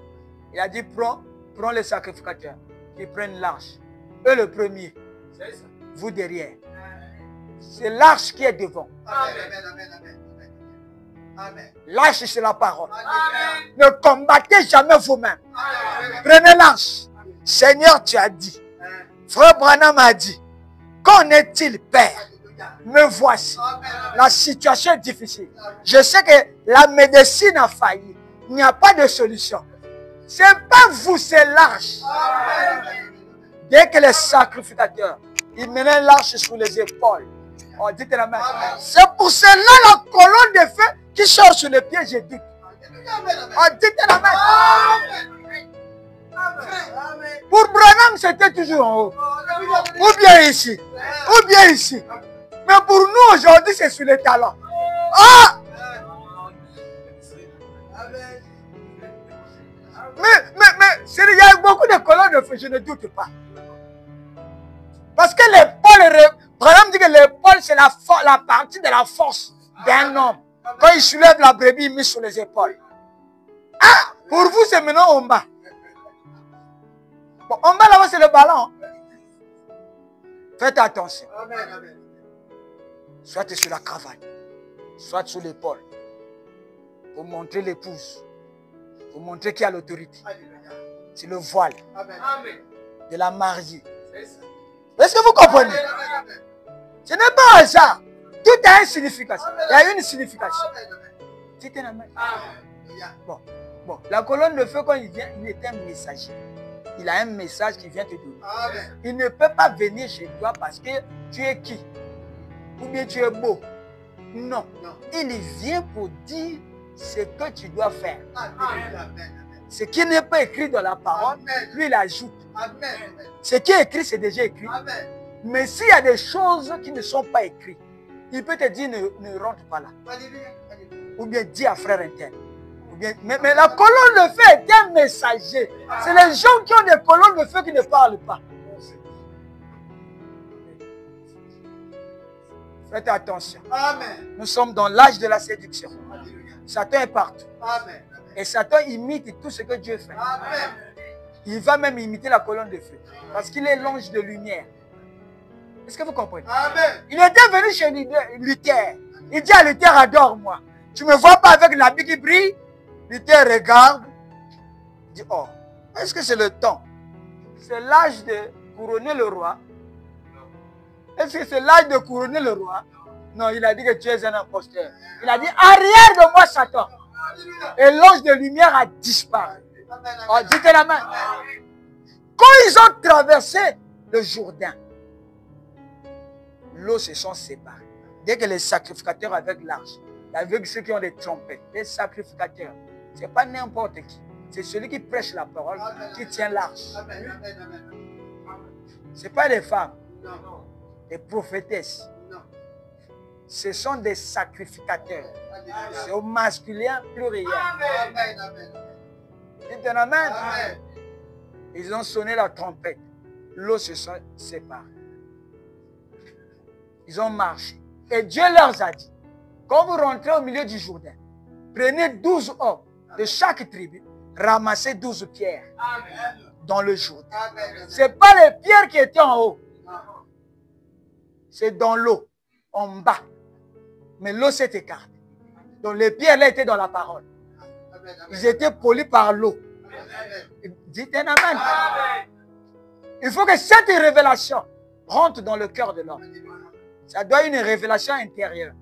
Il a dit, prends les sacrificateurs. Ils prennent l'arche. Eux le premier. Vous derrière. C'est l'arche qui est devant. L'arche, c'est la parole. Ne combattez jamais vous-même. Prenez l'arche. Seigneur, tu as dit. Frère Branham a dit. Qu'en est-il, Père? Me voici. La situation est difficile. Je sais que la médecine a failli. Il n'y a pas de solution. Ce n'est pas vous, c'est l'arche. Dès que les sacrificateurs, ils menaient l'arche sur les épaules. Oh, dites la main. C'est pour cela la colonne de feu qui sort sur les pieds, j'ai dit. Oh, dites la main. Pour Branham, c'était toujours en haut. Ou bien ici. Ou bien ici. Mais pour nous, aujourd'hui, c'est sur les talons. Ah! Mais, il y a beaucoup de colonnes de feu, je ne doute pas. Parce que l'épaule, Branham dit que l'épaule, c'est la partie de la force d'un homme. Quand il soulève la brebis, il met sur les épaules. Ah! Pour vous, c'est maintenant en bas. Bon, en bas là-bas, c'est le ballon. Faites attention. Soit sur la cravate, soit sur l'épaule. Pour montrer l'épouse. Pour montrer qu'il y a l'autorité. C'est le voile de la mariée. Est-ce que vous comprenez? Ce n'est pas un hasard. Tout a une signification. Il y a une signification. C'était la main. Bon, la colonne de feu, quand il vient, il est un messager. Il a un message qui vient te donner. Il ne peut pas venir chez toi parce que tu es qui? Ou bien tu es beau. Non. Il vient pour dire ce que tu dois faire. Ce qui n'est pas écrit dans la parole, lui il ajoute. Ce qui est écrit, c'est déjà écrit. Mais s'il y a des choses qui ne sont pas écrites, il peut te dire ne rentre pas là. Ou bien dis à frère interne. Mais la colonne de feu est un messager. C'est les gens qui ont des colonnes de feu qui ne parlent pas. Faites attention. Amen. Nous sommes dans l'âge de la séduction. Satan est partout. Amen. Et Satan imite tout ce que Dieu fait. Amen. Il va même imiter la colonne de feu. Parce qu'il est l'ange de lumière. Est-ce que vous comprenez? Amen. Il était venu chez Luther. Il dit à Luther, adore-moi. Tu ne me vois pas avec l'habit qui brille? Luther regarde. Il dit, oh, est-ce que c'est le temps? C'est l'âge de couronner le roi. Est-ce que c'est l'âge de couronner le roi? Non, il a dit que tu es un imposteur. Il a dit, arrière de moi, Satan. Et l'ange de lumière a disparu. Oh, dites la main. Quand ils ont traversé le Jourdain, l'eau se sont séparées. Dès que les sacrificateurs avec l'arche, avec ceux qui ont des trompettes, les sacrificateurs, ce n'est pas n'importe qui. C'est celui qui prêche la parole, qui tient l'arche. Ce n'est pas les femmes, des prophétesses. Ce sont des sacrificateurs. C'est au masculin pluriel. Dites un amen. Ils ont sonné la trompette. L'eau se sont séparées. Ils ont marché. Et Dieu leur a dit, quand vous rentrez au milieu du Jourdain, prenez 12 hommes de chaque tribu, ramassez 12 pierres dans le Jourdain. Ce n'est pas les pierres qui étaient en haut. C'est dans l'eau, en bas. Mais l'eau s'est écartée. Donc les pierres là étaient dans la parole. Ils étaient polis par l'eau. Dites un amen. Il faut que cette révélation rentre dans le cœur de l'homme. Ça doit être une révélation intérieure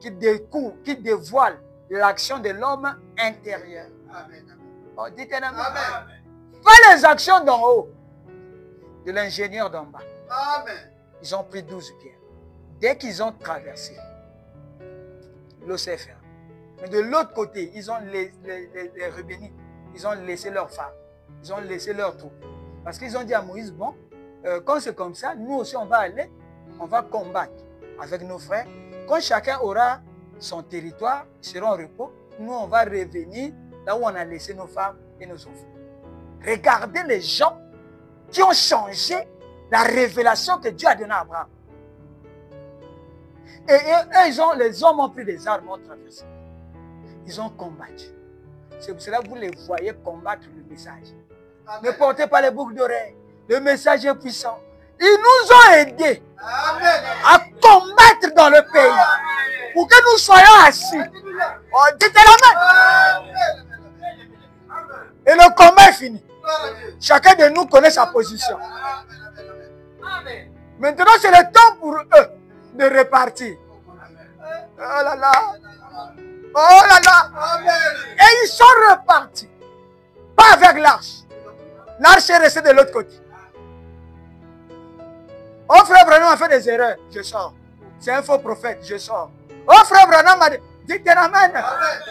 qui dévoile l'action de l'homme intérieur. Oh, dites un amen. Pas les actions d'en haut, de l'ingénieur d'en bas. Ils ont pris 12 pierres. Dès qu'ils ont traversé, l'eau s'est fermée. Mais de l'autre côté, ils ont les Rubénites, ils ont laissé leurs femmes, ils ont laissé leurs troupes. Parce qu'ils ont dit à Moïse, bon, quand c'est comme ça, nous aussi on va aller, on va combattre avec nos frères. Quand chacun aura son territoire, ils seront en repos, nous on va revenir là où on a laissé nos femmes et nos enfants. Regardez les gens qui ont changé la révélation que Dieu a donnée à Abraham. Et eux, les hommes ont pris des armes, ont traversé. Ils ont combattu. C'est pour cela que vous les voyez combattre le message. Ne portez pas les boucles d'oreilles. Le message est puissant. Ils nous ont aidés à combattre dans le pays pour que nous soyons assis. Oh, dites la main. Et le combat est fini. Chacun de nous connaît sa position. Maintenant, c'est le temps pour eux de repartir. Oh là là. Oh là là. Amen. Et ils sont repartis. Pas avec l'arche. L'arche est restée de l'autre côté. Oh frère Branham a fait des erreurs. Je sors. C'est un faux prophète. Je sors. Oh frère Branham a dit, dites amen.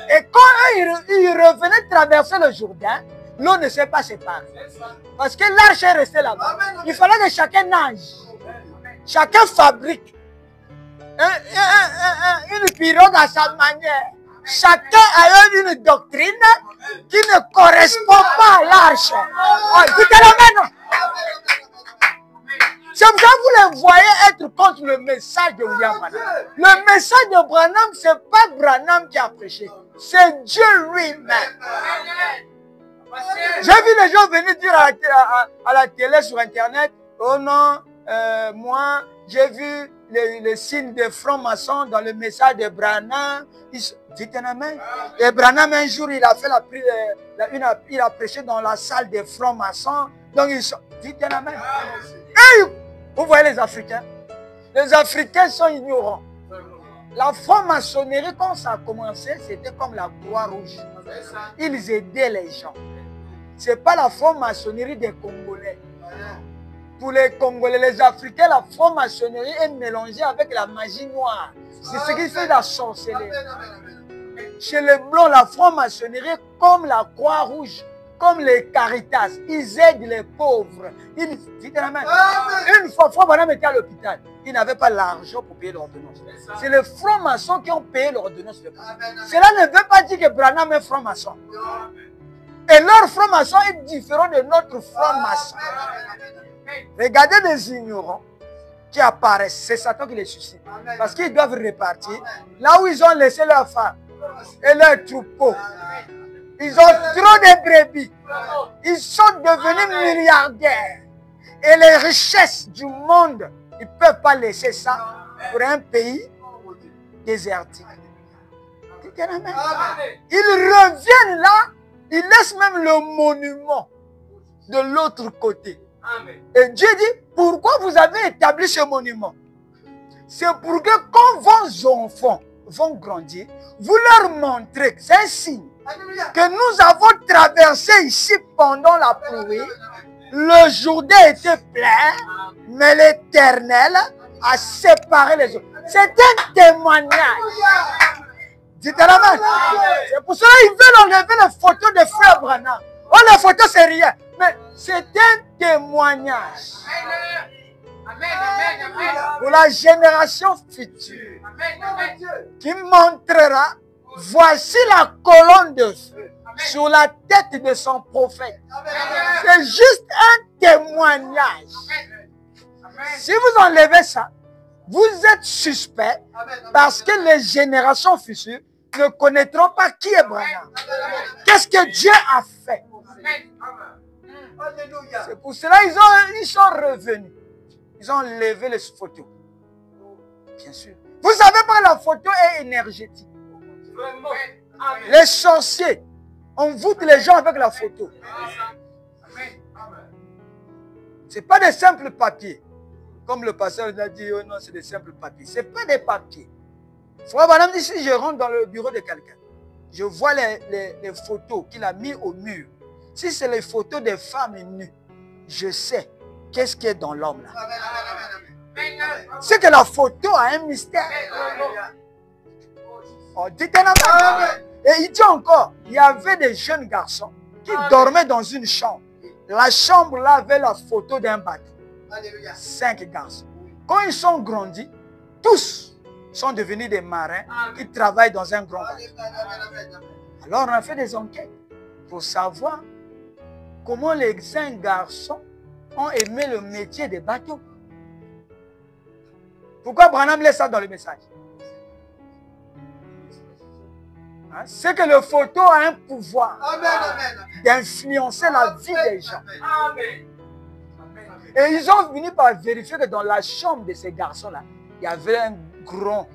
Et quand ils revenaient traverser le Jourdain, l'eau ne s'est pas séparée. Parce que l'arche est restée là-bas. Il fallait que chacun nage. Chacun fabrique une pirogue à sa manière. Chacun a une doctrine qui ne correspond pas à l'arche. Oh, dites amen. C'est pour ça que vous les voyez être contre le message de William Branham. Le message de Branham, ce n'est pas Branham qui a prêché. C'est Dieu lui-même. J'ai vu les gens venir dire à la télé, sur Internet, oh non, moi, j'ai vu les signes des francs-maçons dans le message de Branham. Dites un amen. Et Branham, un jour, il a fait il a prêché dans la salle des francs-maçons. Donc, dites un amen. Et vous voyez les Africains? Les Africains sont ignorants. La franc-maçonnerie, quand ça a commencé, c'était comme la Croix-Rouge. Ils aidaient les gens. Ce n'est pas la franc-maçonnerie des Congolais. Pour les Congolais, les Africains, la franc-maçonnerie est mélangée avec la magie noire. C'est ce qui fait la sorcellerie. Chez les Blancs, la franc-maçonnerie est comme la Croix-Rouge, comme les Caritas. Ils aident les pauvres. Une fois, Frère Branham était à l'hôpital. Il n'avait pas l'argent pour payer l'ordonnance. C'est les francs-maçons qui ont payé l'ordonnance. Cela ne veut pas dire que Branham est franc-maçon. Et leur franc-maçon est différent de notre franc-maçon. Regardez les ignorants qui apparaissent. C'est Satan qui les suscite. Parce qu'ils doivent repartir là où ils ont laissé leurs femmes et leurs troupeaux. Ils ont trop de brebis. Ils sont devenus milliardaires. Et les richesses du monde, ils ne peuvent pas laisser ça pour un pays désertique. Ils reviennent là, ils laissent même le monument de l'autre côté. Et Dieu dit, pourquoi vous avez établi ce monument? C'est pour que quand vos enfants vont grandir, vous leur montrez, c'est un signe, que nous avons traversé ici pendant la pluie. Le Jourdain était plein, mais l'Éternel a séparé les eaux. C'est un témoignage. Dites à la main. C'est pour cela qu'ils veulent enlever les photos de Frère Branham. Oh, les photos, c'est rien. Mais c'est un témoignage. Pour la génération future. Qui montrera, voici la colonne de feu sur la tête de son prophète. C'est juste un témoignage. Si vous enlevez ça, vous êtes suspect parce que les générations futures ne connaîtront pas qui est Branham. Qu'est-ce que Dieu a fait? C'est pour cela qu'ils sont revenus. Ils ont enlevé les photos. Bien sûr. Vous savez pas, la photo est énergétique. Les sorciers envoûtent les gens avec la photo. Ce n'est pas des simples papiers. Comme le pasteur a dit, oh non, c'est des simples papiers. Ce n'est pas des papiers. Frère Branham dit, si je rentre dans le bureau de quelqu'un, je vois les photos qu'il a mis au mur. Si c'est les photos des femmes nues, je sais qu'est-ce qui est dans l'homme là. C'est que la photo a un mystère. Oh, dites-le. Et il dit encore, il y avait des jeunes garçons qui dormaient dans une chambre. La chambre là avait la photo d'un bateau. 5 garçons. Quand ils sont grandis, tous sont devenus des marins qui travaillent dans un grand bateau. Alors on a fait des enquêtes pour savoir comment les 5 garçons ont aimé le métier des bateaux. Pourquoi Branham laisse ça dans le message? Hein? C'est que le photo a un pouvoir d'influencer la vie des gens. Et ils ont fini par vérifier que dans la chambre de ces garçons-là, il y avait un grand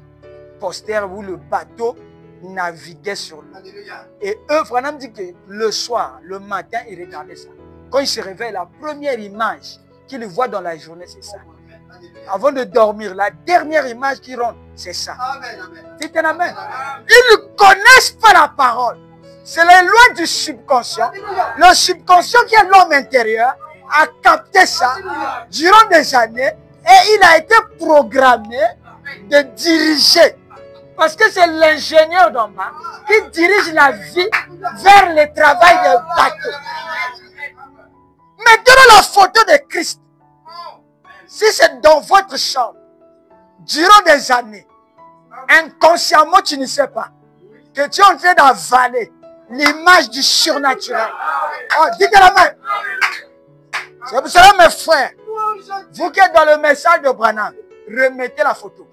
poster où le bateau naviguait sur l'eau. Et eux, Branham dit que le soir, le matin, ils regardaient ça. Quand ils se réveillent, la première image qu'ils voient dans la journée, c'est ça. Avant de dormir, la dernière image qui rentre, C'est ça. Amen. Dites un amen. Ils ne connaissent pas la parole. C'est les lois du subconscient. Le subconscient qui est l'homme intérieur a capté ça durant des années et il a été programmé de diriger. Parce que c'est l'ingénieur d'en bas qui dirige la vie vers le travail des bateaux. Maintenant la photo de Christ. Si c'est dans votre chambre, durant des années, inconsciemment tu ne sais pas que tu es en train d'avaler l'image du surnaturel. Oh, dites la main. C'est pour cela, mes frères, vous qui êtes dans le message de Branham, remettez la photo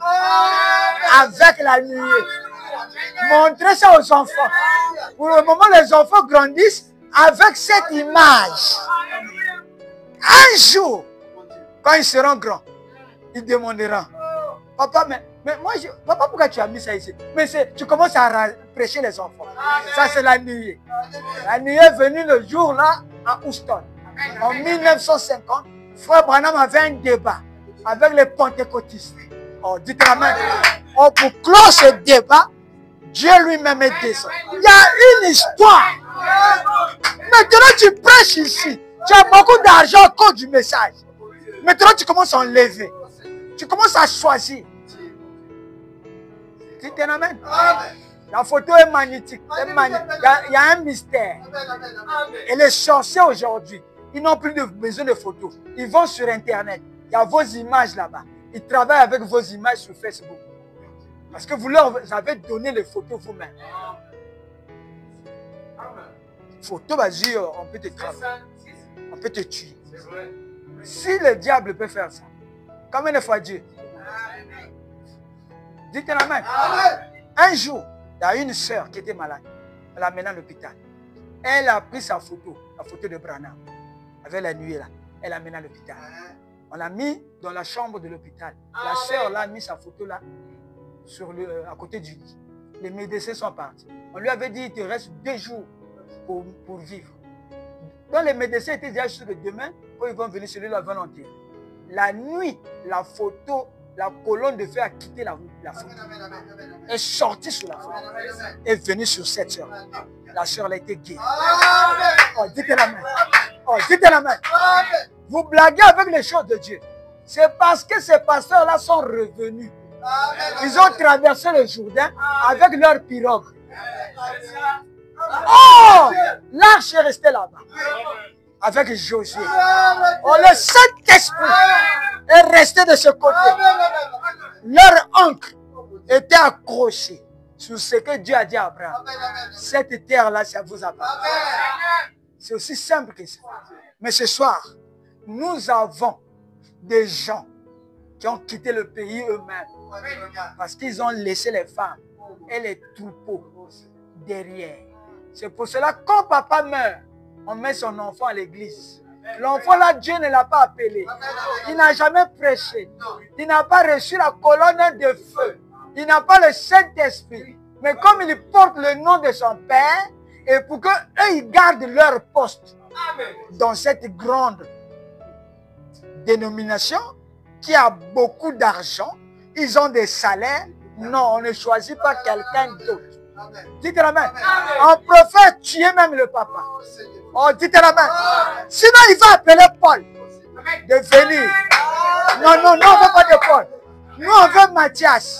avec la nuée. Montrez ça aux enfants. Pour le moment, les enfants grandissent avec cette image. Un jour, quand ils seront grands, ils demanderont, papa, mais moi, papa, pourquoi tu as mis ça ici? Mais tu commences à prêcher les enfants. Ça, c'est la nuée. La nuée est venue le jour là à Houston. En 1950, Frère Branham avait un débat avec les pentecôtistes. Oh, dites la main. Oh, pour clore ce débat, Dieu lui-même est descendu. Il y a une histoire. Maintenant, tu prêches ici. Tu as beaucoup d'argent à cause du message. Maintenant, tu commences à enlever. Tu commences à choisir. Dites un amen. La photo est magnétique. Il y a un mystère. Et les sorciers aujourd'hui, ils n'ont plus besoin de photos. Ils vont sur Internet. Il y a vos images là-bas. Ils travaillent avec vos images sur Facebook. Parce que vous leur avez donné les photos vous-même. Photo, vas-y, on peut te travailler. On peut te tuer. Si le diable peut faire ça, combien de fois Dieu? Dites la main. Un jour, il y a une sœur qui était malade. Elle l'a amenée à l'hôpital. Elle a pris sa photo, la photo de Branham, avec la nuée là. Elle l'a amenée à l'hôpital. On l'a mis dans la chambre de l'hôpital. La sœur là a mis sa photo là, à côté du lit. Les médecins sont partis. On lui avait dit, il te reste 2 jours pour vivre. Donc les médecins étaient déjà sûrs que demain, quand ils vont venir sur lui, ils vont l'enterrer. La nuit, la photo, la colonne de feu a quitté la photo. Est sortie sur la photo. Est venue sur cette sœur. La sœur elle a été guérie. Oh, dites la main. Oh, dites la main. Vous blaguez avec les choses de Dieu. C'est parce que ces pasteurs-là sont revenus. Ils ont traversé le Jourdain avec leur pirogue. Oh! L'arche est restée là-bas. Avec Josué. Oh, le Saint-Esprit est resté de ce côté. Leur encre était accrochée sur ce que Dieu a dit à Abraham. Cette terre-là, ça vous appartient. C'est aussi simple que ça. Mais ce soir, nous avons des gens qui ont quitté le pays eux-mêmes parce qu'ils ont laissé les femmes et les troupeaux derrière. C'est pour cela que quand papa meurt, on met son enfant à l'église. L'enfant là, Dieu ne l'a pas appelé. Il n'a jamais prêché. Il n'a pas reçu la colonne de feu. Il n'a pas le Saint-Esprit. Mais comme il porte le nom de son Père, et pour qu'eux, ils gardent leur poste dans cette grande dénomination qui a beaucoup d'argent, ils ont des salaires. Non, on ne choisit pas quelqu'un d'autre. Dites la main. Un prophète tuait même le papa. Oh, dites la main. Sinon, il va appeler Paul de venir. Non, non, non, on ne veut pas de Paul. Nous, on veut Matthias.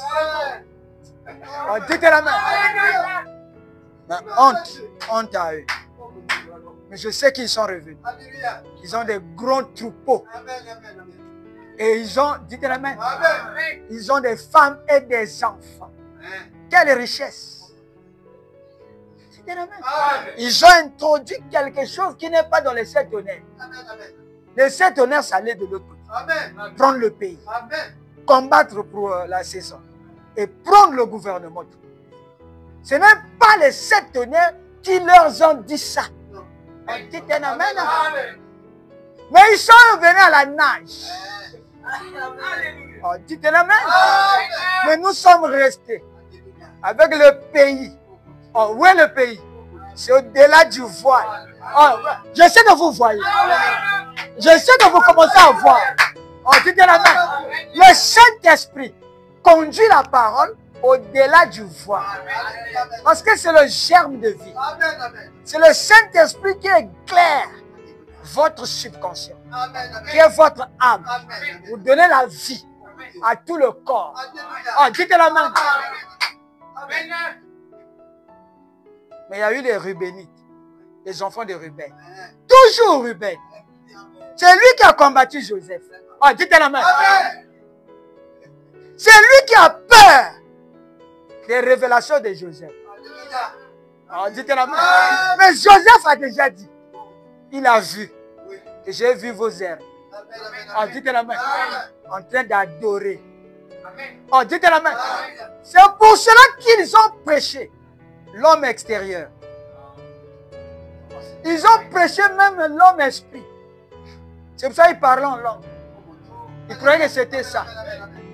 Oh, dites la main. Mais honte à eux. Mais je sais qu'ils sont revenus. Ils ont des grands troupeaux. Et ils ont, dites la main, ils ont des femmes et des enfants. Quelle richesse. Ils ont introduit quelque chose qui n'est pas dans les 7 honneurs. Les 7 honneurs, ça allait de l'autre côté. Prendre le pays. Combattre pour la saison. Et prendre le gouvernement. Ce n'est pas les 7 honneurs qui leur ont dit ça. Dites un amen. Mais ils sont venus à la nage. Oh, dites un amen. Mais nous sommes restés avec le pays. Oh, où est le pays? C'est au-delà du voile. Oh, je sais que vous voyez. Je sais que vous commencez à voir. Oh, dites la main. Le Saint-Esprit conduit la parole au-delà du voile. Parce que c'est le germe de vie. Amen, amen. C'est le Saint-Esprit qui éclaire votre subconscient, Amen, qui est votre âme. amen. Vous donnez la vie à tout le corps. Alléluia. Ah, dites la main. Amen. Mais il y a eu les Rubénites, les enfants de Ruben. Toujours Ruben. C'est lui qui a combattu Joseph. Ah, dites la main. Amen. C'est lui qui a peur des révélations de Joseph. Alléluia. Ah, dites la main. Mais Joseph a déjà dit. Il a vu Oui. que j'ai vu vos herbes. Amen, amen, Ah, amen. dites la main. Amen. En train d'adorer. Amen. Oh, dites la main. Amen. C'est pour cela qu'ils ont prêché l'homme extérieur. Ils ont prêché même l'homme esprit. C'est pour ça qu'ils parlaient en langue. Ils croyaient que c'était ça.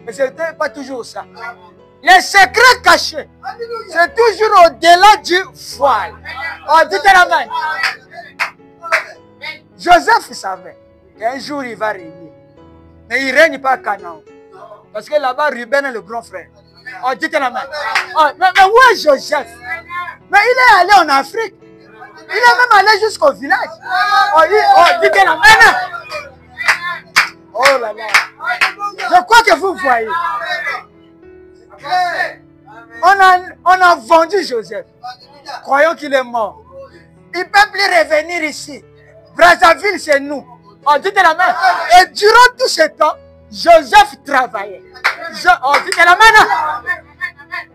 Mais ce n'était pas toujours ça. Les secrets cachés, Alléluia. c'est toujours au-delà du voile. Oh, dites la main. Joseph savait qu'un jour il va régner. Mais il ne règne pas à Canaan. Parce que là-bas, Ruben est le grand frère. Oh, dites la main. Oh, mais où est Joseph? Mais il est allé en Afrique. Il est même allé jusqu'au village. Oh, dites la main. Oh là là. Je crois que vous voyez. On a vendu Joseph. Croyons qu'il est mort. Il ne peut plus revenir ici. Brazzaville, c'est nous. Oh, dites la main. Et durant tout ce temps, Joseph travaillait. Oh, dites la main.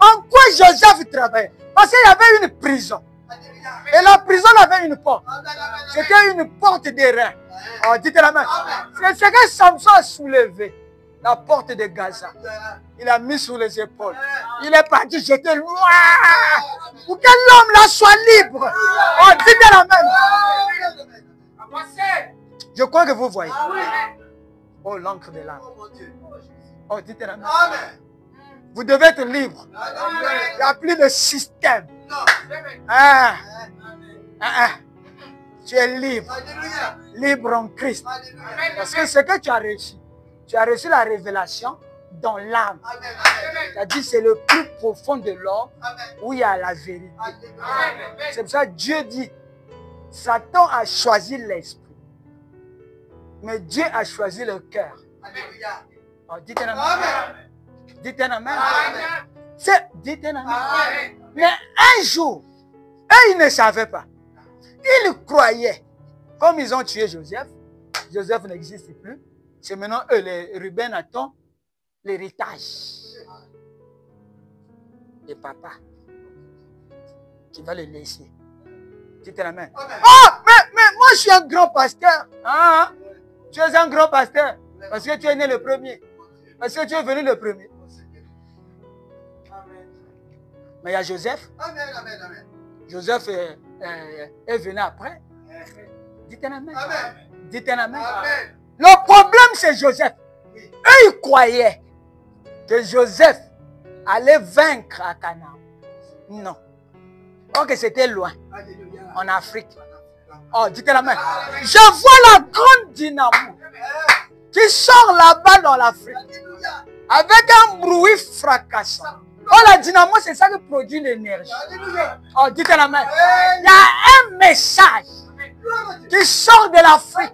En quoi Joseph travaillait? Parce qu'il y avait une prison. Et la prison avait une porte. C'était une porte des reins. Oh, dites la main. C'est ce que Samson a soulevé. La porte de Gaza. Il a mis sur les épaules. Il est parti jeter loin. Pour que l'homme là soit libre. Oh, dites la main. Je crois que vous voyez. Oh, l'encre de l'âme. Oh, dites la main. Vous devez être libre. Il n'y a plus de système. Ah. Tu es libre. Libre en Christ. Parce que ce que tu as reçu la révélation dans l'âme. C'est-à-dire c'est le plus profond de l'homme où il y a la vérité. C'est pour ça que Dieu dit, Satan a choisi l'esprit. Mais Dieu a choisi le cœur. Oh, dites un amen. Dites un amen. Dites un amen. Mais un jour, eux, ils ne savaient pas. Ils croyaient. Comme ils ont tué Joseph, Joseph n'existe plus. C'est maintenant eux, les Ruben, attendent l'héritage de papa qui va le laisser. Dites la main. Oh, mais moi je suis un grand pasteur. Ah, tu es un grand pasteur parce que tu es né le premier. Parce que tu es venu le premier. Mais il y a Joseph. Joseph est venu après. Dites un amen. Dites un amen. Le problème, c'est Joseph. Eux, ils croyaient que Joseph allait vaincre à Canaan. Non. Or que c'était loin, en Afrique. Oh, dites la main. Je vois la grande dynamo qui sort là-bas dans l'Afrique avec un bruit fracassant. Oh, la dynamo, c'est ça qui produit l'énergie. Oh, dites la main. Il y a un message qui sort de l'Afrique.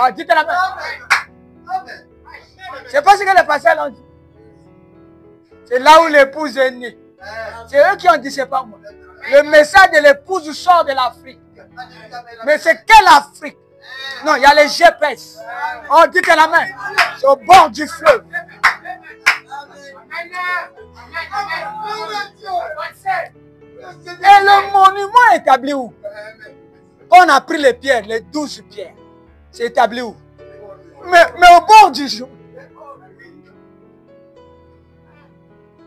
Oh, dites la main. C'est pas ce que les pasteurs ont dit. C'est là où l'épouse est née. C'est eux qui ont dit, c'est pas moi. Le message de l'épouse sort de l'Afrique. Mais c'est quelle Afrique? Non, il y a les GPS. Oh, dites la main. C'est au bord du fleuve. Et le monument est établi où? On a pris les pierres, les 12 pierres. C'est établi où? Mais au bord du jour.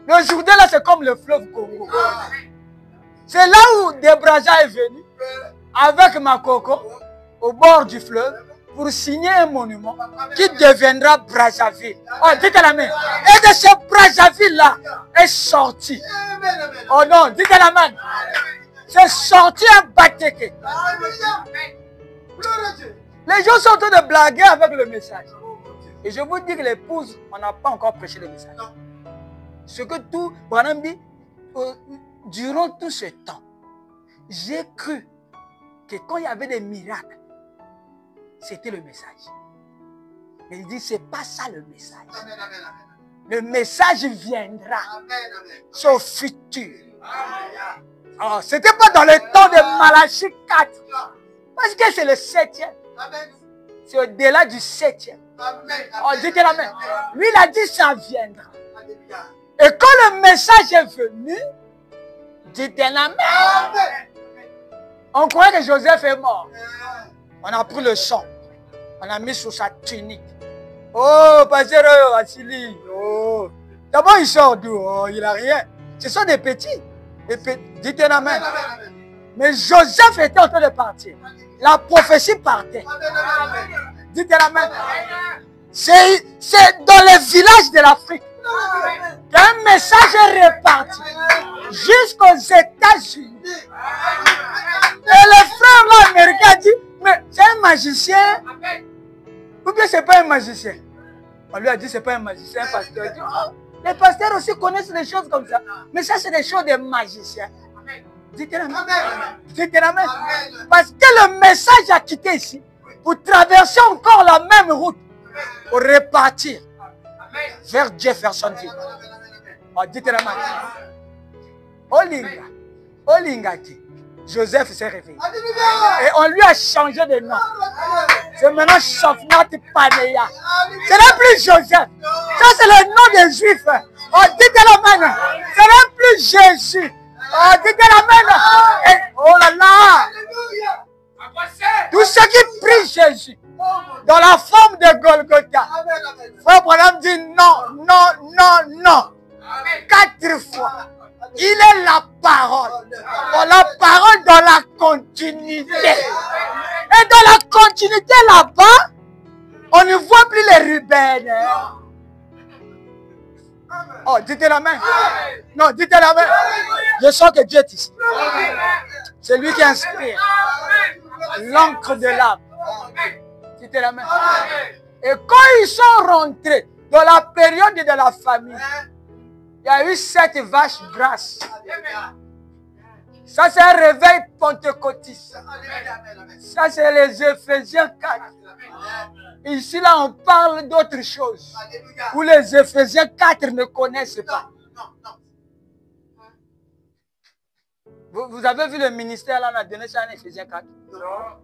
Le Jourdain là, c'est comme le fleuve Congo. C'est là où Debraja est venu avec Makoko au bord du fleuve pour signer un monument qui deviendra Brazzaville. Oh, dites la main. Et de ce Brazzaville là est sorti. Oh non, dites la main. C'est sorti un Bateke. Les gens sont en train de blaguer avec le message. Et je vous dis que l'épouse, on n'a pas encore prêché le message. ce que tout, Branham dit, durant tout ce temps, j'ai cru que quand il y avait des miracles, c'était le message. Mais il dit, c'est pas ça le message. Amen, amen, amen. Le message viendra. Amen, amen. C'est au futur. Oh, ce n'était pas dans le temps de Malachie 4. Parce que c'est le 7e. Amen. C'est au-delà du 7e. Amen. Oh, dites la main. Lui, il a dit, ça viendra. Alléluia. Et quand le message est venu, dites la main. Amen. On croyait que Joseph est mort. On a pris le sang. On a mis sur sa tunique. Oh, pasteur Vassili. Oh. D'abord, il sort d'où? Oh, il n'a rien. Ce sont des petits. Dites la main. Amen, amen. Mais Joseph était en train de partir. La prophétie partait. Amen, amen, amen. Dites la main. C'est dans les villages de l'Afrique qu'un message est réparti jusqu'aux États-Unis. Et le frère américain dit, mais c'est un magicien. Ou bien c'est pas un magicien. On lui a dit, c'est pas un magicien, un pasteur. Il dit, oh, les pasteurs aussi connaissent des choses comme ça. Mais ça, c'est des choses de magiciens. Dites la main. Dites la main. Parce que le message a quitté ici pour traverser encore la même route pour repartir vers Jeffersonville. Oh, dites la main. Olinga. Olinga dit. Joseph s'est réveillé. Et on lui a changé de nom. C'est maintenant Shofnat Paneya. Ce n'est plus Joseph. Ça, c'est le nom des Juifs. Oh, dites la main. Ce n'est plus Jésus. Oh, dites la main. Et, oh là là. Tous ceux qui prient Jésus dans la forme de Golgotha. Frère Branham dit non, non, non, non. 4 fois. Il est la parole. Oh, la parole dans la continuité. Et dans la continuité là-bas, on ne voit plus les Ruben. Oh, dites la main. Non, dites la main. Je sens que Dieu est ici. C'est lui qui inspire l'encre de l'âme. Dites la main. Et quand ils sont rentrés dans la période de la famille, il y a eu 7 vaches grasses. Ça, c'est un réveil pentecôtiste. Ça, c'est les Éphésiens 4. Ici, là, on parle d'autre chose. Où les Éphésiens 4 ne connaissent pas. Vous avez vu le ministère, là, on a donné ça en Éphésiens 4.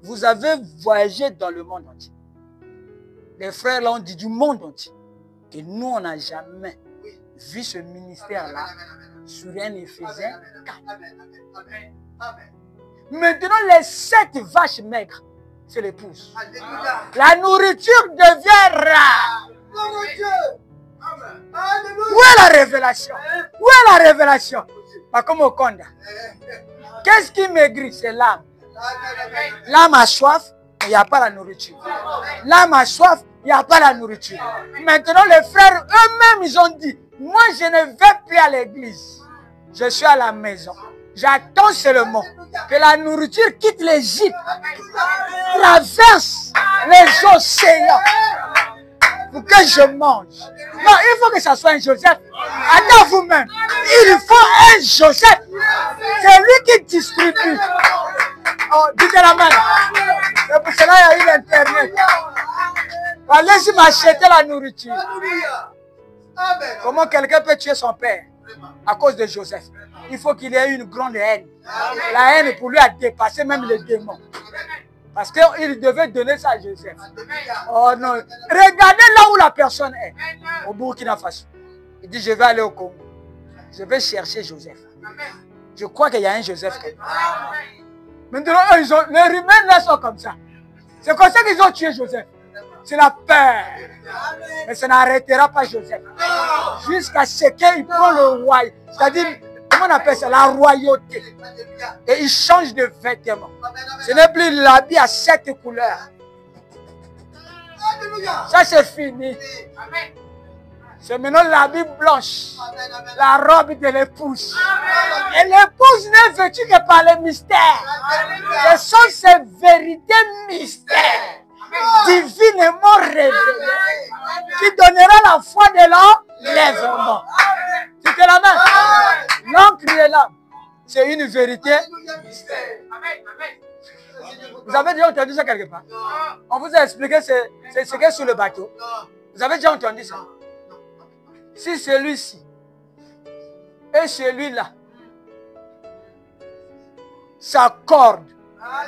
Vous avez voyagé dans le monde entier. Les frères, là, ont dit du monde entier. Que nous, on n'a jamais vu ce ministère-là sur un Éphésien 4. Maintenant, les 7 vaches maigres, c'est l'épouse. La nourriture devient rare. Où est la révélation? Où est la révélation? Pas comme au Conda. Qu'est-ce qui maigrit? C'est l'âme. L'âme a soif, il n'y a pas la nourriture. L'âme a soif, il n'y a pas la nourriture. Maintenant, les frères eux-mêmes, ils ont dit, moi, je ne vais plus à l'église. Je suis à la maison. J'attends seulement que la nourriture quitte l'Égypte, traverse les océans pour que je mange. Non, il faut que ça soit un Joseph. Attends vous-même. Il faut un Joseph. C'est lui qui distribue. Oh, dites la main. C'est pour cela qu'il y a eu l'Internet. Allez-y m'acheter la nourriture. Comment quelqu'un peut tuer son père à cause de Joseph? Il faut qu'il ait une grande haine. La haine pour lui a dépassé même les démons. Parce qu'il devait donner ça à Joseph. Oh non. Regardez là où la personne est. Au Burkina Faso. Il dit, je vais aller au Congo. Je vais chercher Joseph. Je crois qu'il y a un Joseph. Maintenant, les Roumains là sont comme ça. C'est comme ça qu'ils ont tué Joseph. C'est la peur. Mais ça n'arrêtera pas Joseph. Jusqu'à ce qu'il prend le roi. C'est-à-dire, comment on appelle ça? La royauté. Et il change de vêtements. Ce n'est plus l'habit à 7 couleurs. Ça, c'est fini. C'est maintenant l'habit blanche. La robe de l'épouse. Et l'épouse n'est vêtue que par les mystères. Ce sont ces vérités mystères divinement révélées qui donnera la foi de l'enlèvement. Amen. L'encre des larmes, c'est une vérité. Vous avez déjà entendu ça quelque part? On vous a expliqué c'est ce qui est sur le bateau. Vous avez déjà entendu ça? Si celui-ci et celui-là s'accordent,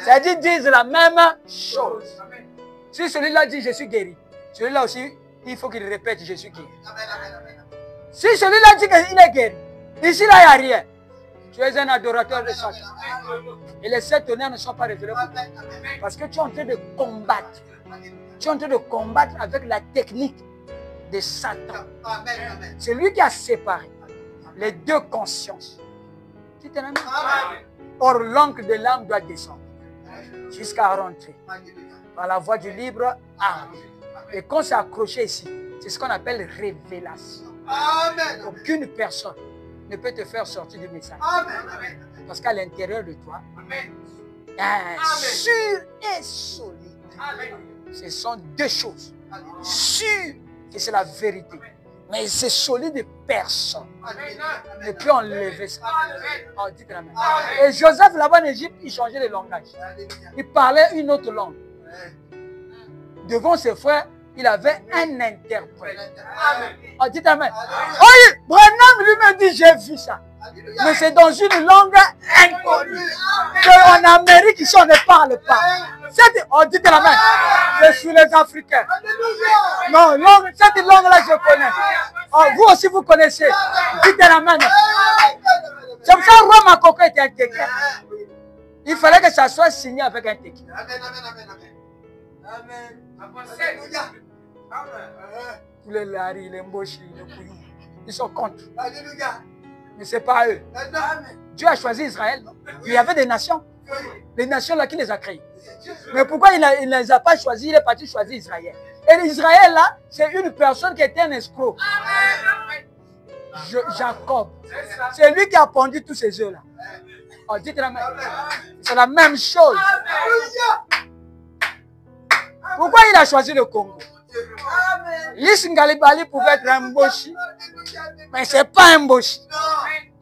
c'est-à-dire disent la même chose. Si celui-là dit je suis guéri, celui-là aussi, il faut qu'il répète je suis guéri. Si celui-là dit qu'il est guéri, ici là il n'y a rien. Tu es un adorateur de Satan. Et les sept tonnerres ne sont pas révélés pour toi. Parce que tu es en train de combattre. Tu es en train de combattre avec la technique de Satan. C'est lui qui a séparé les deux consciences. Tu t'en as. Or, l'encre de l'âme doit descendre jusqu'à rentrer par la voie du libre arbitre. Et quand c'est accroché ici, c'est ce qu'on appelle révélation. Aucune personne ne peut te faire sortir du message. Parce qu'à l'intérieur de toi, sûr et solide. Ce sont deux choses. Sûr que c'est la vérité. Mais c'est solide et personne ne peut enlever ça. Oh, dites la même. Et Joseph, là-bas en Égypte, il changeait de langage. Il parlait une autre langue. Devant ses frères, il avait un interprète. Oh, dites Amen. Oh, Branham lui-même dit, j'ai vu ça. Mais c'est dans une langue inconnue. En Amérique, ici, on ne parle pas. Oh, dites la main. Je suis les Africains. Non, cette langue-là, je connais. Oh, vous aussi, vous connaissez. Dites la main. C'est pour ça que Roi Makoko était un téquin. Il fallait que ça soit signé avec un téquin. Amen. Tous les Larry, les Mboshi, les Kouyou, ils sont contre. Mais ce n'est pas eux. Dieu a choisi Israël. Il y avait des nations. Les nations là qui les a créées. Mais pourquoi il ne les a pas choisis? Il est parti choisir Israël. Et Israël là, c'est une personne qui était un escroc. Jacob. C'est lui qui a pondu tous ces œufs là. Oh, dites la même. C'est la même chose. Pourquoi il a choisi le Congo? Lis Ngalibali pouvait être un Mboshi, mais ce n'est pas un Mboshi.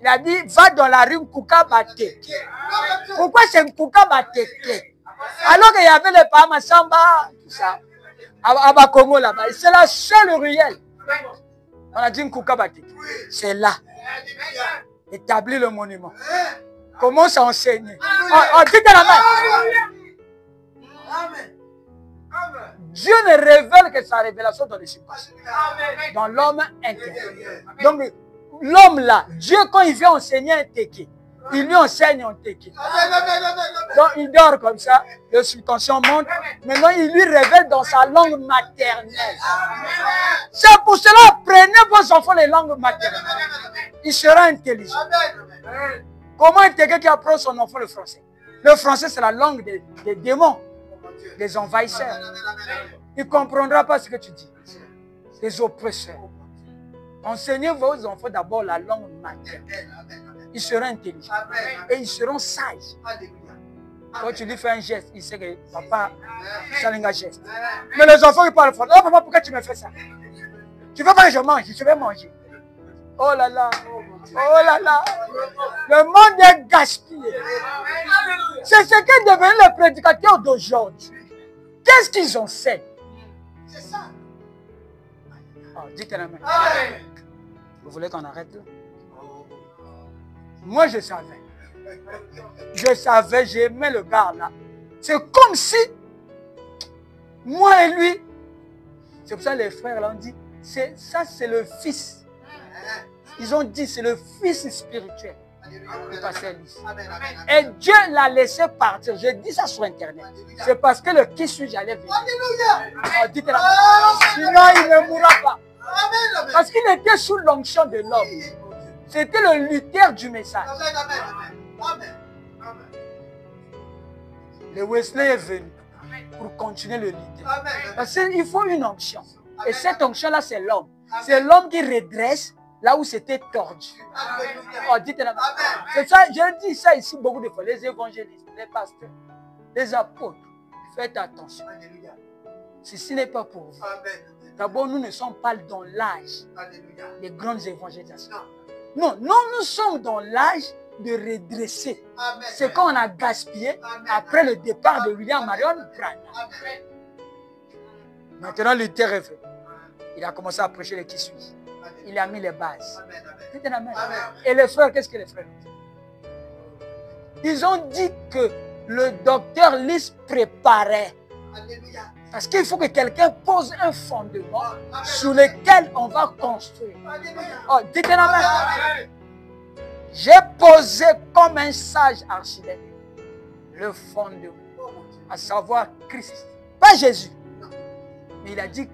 Il a dit, va dans la rue Nkouka Bateke. Pourquoi c'est Nkouka Bateke? Alors qu'il y avait les Pamasamba, tout ça, à Bakongo là-bas. C'est la seule ruelle. On a dit Nkouka Bateke. C'est là. Établir le monument. Commence à enseigner. Oh, dites la main. Amen. Dieu ne révèle que sa révélation dans les subconscients, dans l'homme intérieur. Donc, l'homme là, Dieu, quand il vient enseigner un téké, il lui enseigne un téké. Donc, il dort comme ça, le subconscient monte. Maintenant, il lui révèle dans sa langue maternelle. C'est pour cela, prenez vos enfants les langues maternelles. Il sera intelligent. Comment un téké qui apprend son enfant le français? Le français, c'est la langue des démons. Des envahisseurs. Il ne comprendra pas ce que tu dis. Des oppresseurs. Enseignez vos enfants d'abord la langue maternelle. Ils seront intelligents. Et ils seront sages. Quand tu lui fais un geste, il sait que papa, c'est un geste. Mais les enfants, ils parlent français. Oh papa, pourquoi tu me fais ça? Tu veux pas que je mange? Je vais manger. Oh là là. Oh là là. Le monde est gaspillé. C'est ce qu'est devenu les prédicateurs d'aujourd'hui. Qu'est-ce qu'ils enseignent? C'est ça. Oh, dites la main. Vous voulez qu'on arrête là? Moi, je savais. Je savais, j'aimais le gars là. C'est comme si moi et lui. C'est pour ça que les frères là ont dit, ça c'est le fils. Ils ont dit c'est le fils spirituel. Et Dieu l'a laissé partir. Je dis ça sur internet. C'est parce que le qui suis-je allait venir. Oh, dites-le. Sinon il ne mourra pas. Parce qu'il était sous l'onction de l'homme. C'était le lutteur du message. Le Wesley est venu pour continuer le lutteur. Parce qu'il faut une onction. Et cette onction-là, c'est l'homme. C'est l'homme qui redresse là où c'était tordu. Oh, dites-le. C'est ça, je dis ça ici beaucoup de fois. Les évangélistes, les pasteurs, les apôtres, faites attention. Ceci n'est pas pour vous. D'abord, nous ne sommes pas dans l'âge des grandes évangélisations. Non, non, nous sommes dans l'âge de redresser. Amen. C'est quand on a gaspillé Amen. après le départ de William Marion Branham. Amen. Maintenant, Luther est venu. Il a commencé à prêcher les qui suivent. Il a mis les bases. Amen. Amen. Dites amen. Amen. Et les frères, qu'est-ce que les frères ont dit? Ils ont dit que le docteur Lys préparait. Alléluia. Parce qu'il faut que quelqu'un pose un fondement Amen. sur lequel on va construire. Alléluia. Oh, dites amen. Amen. J'ai posé comme un sage architecte le fondement, Oh mon Dieu. à savoir Christ. Pas Jésus. Mais il a dit,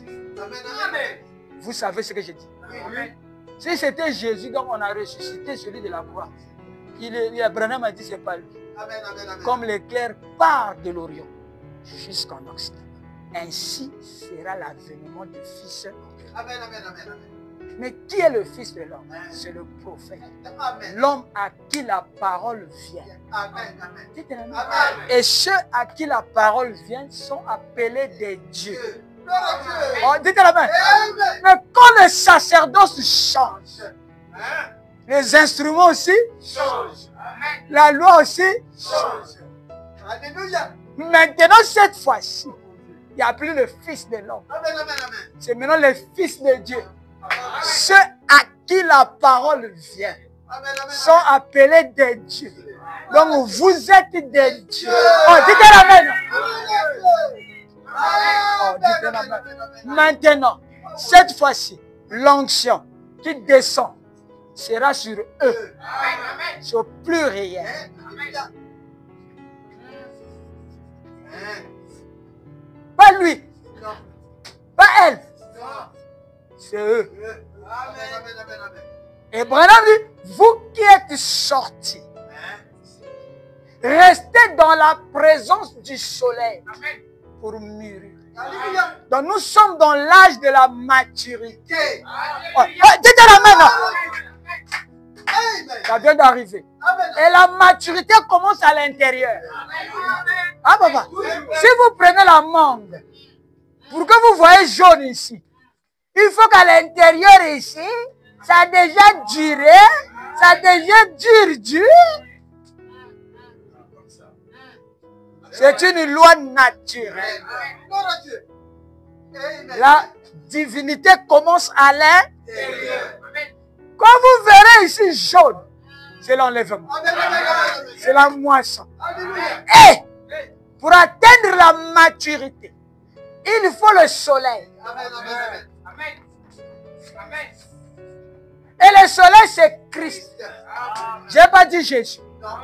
Amen. Amen. vous savez ce que j'ai dit. Amen. Si c'était Jésus, donc on a ressuscité celui de la croix. Branham a dit, c'est pas lui. Amen. Amen. Amen. Comme l'éclair part de l'Orient jusqu'en Occident. Ainsi sera l'avènement du Fils. Amen. Amen. Amen. Amen. Mais qui est le Fils de l'homme? C'est le prophète. Amen. L'homme à qui la parole vient. Amen. Amen. Dites amen. Amen. Et ceux à qui la parole vient sont appelés des dieux. Dieu. Gloire à Dieu. Oh, dites amen. Amen. Mais quand le sacerdoce change, Hein? les instruments aussi, Change. Amen. la loi aussi. Change. Alléluia. Maintenant, cette fois-ci, il n'y a plus le Fils de l'homme. Amen. Amen. Amen. C'est maintenant le Fils de Dieu. Amen. Ceux à qui la parole vient Amen. Amen. sont appelés des dieux. Donc vous êtes des dieux. Oh, dites amen. Oh, dites amen. Maintenant, cette fois-ci, l'onction qui descend sera sur eux, sur plus rien. Pas lui, pas elle, c'est eux. Et Branham dit, vous qui êtes sortis, restez dans la présence du soleil pour mûrir. Donc nous sommes dans l'âge de la maturité. Oh, dites amen. Ça vient d'arriver. Et la maturité commence à l'intérieur. Ah papa, si vous prenez la mangue, pour que vous voyez jaune ici, il faut qu'à l'intérieur ici, ça a déjà duré, ça a déjà dur. C'est une loi naturelle. La divinité commence à l'intérieur. Quand vous verrez ici jaune, c'est l'enlèvement, c'est la moisson. Et pour atteindre la maturité, il faut le soleil. Et le soleil, c'est Christ. Je n'ai pas dit Jésus.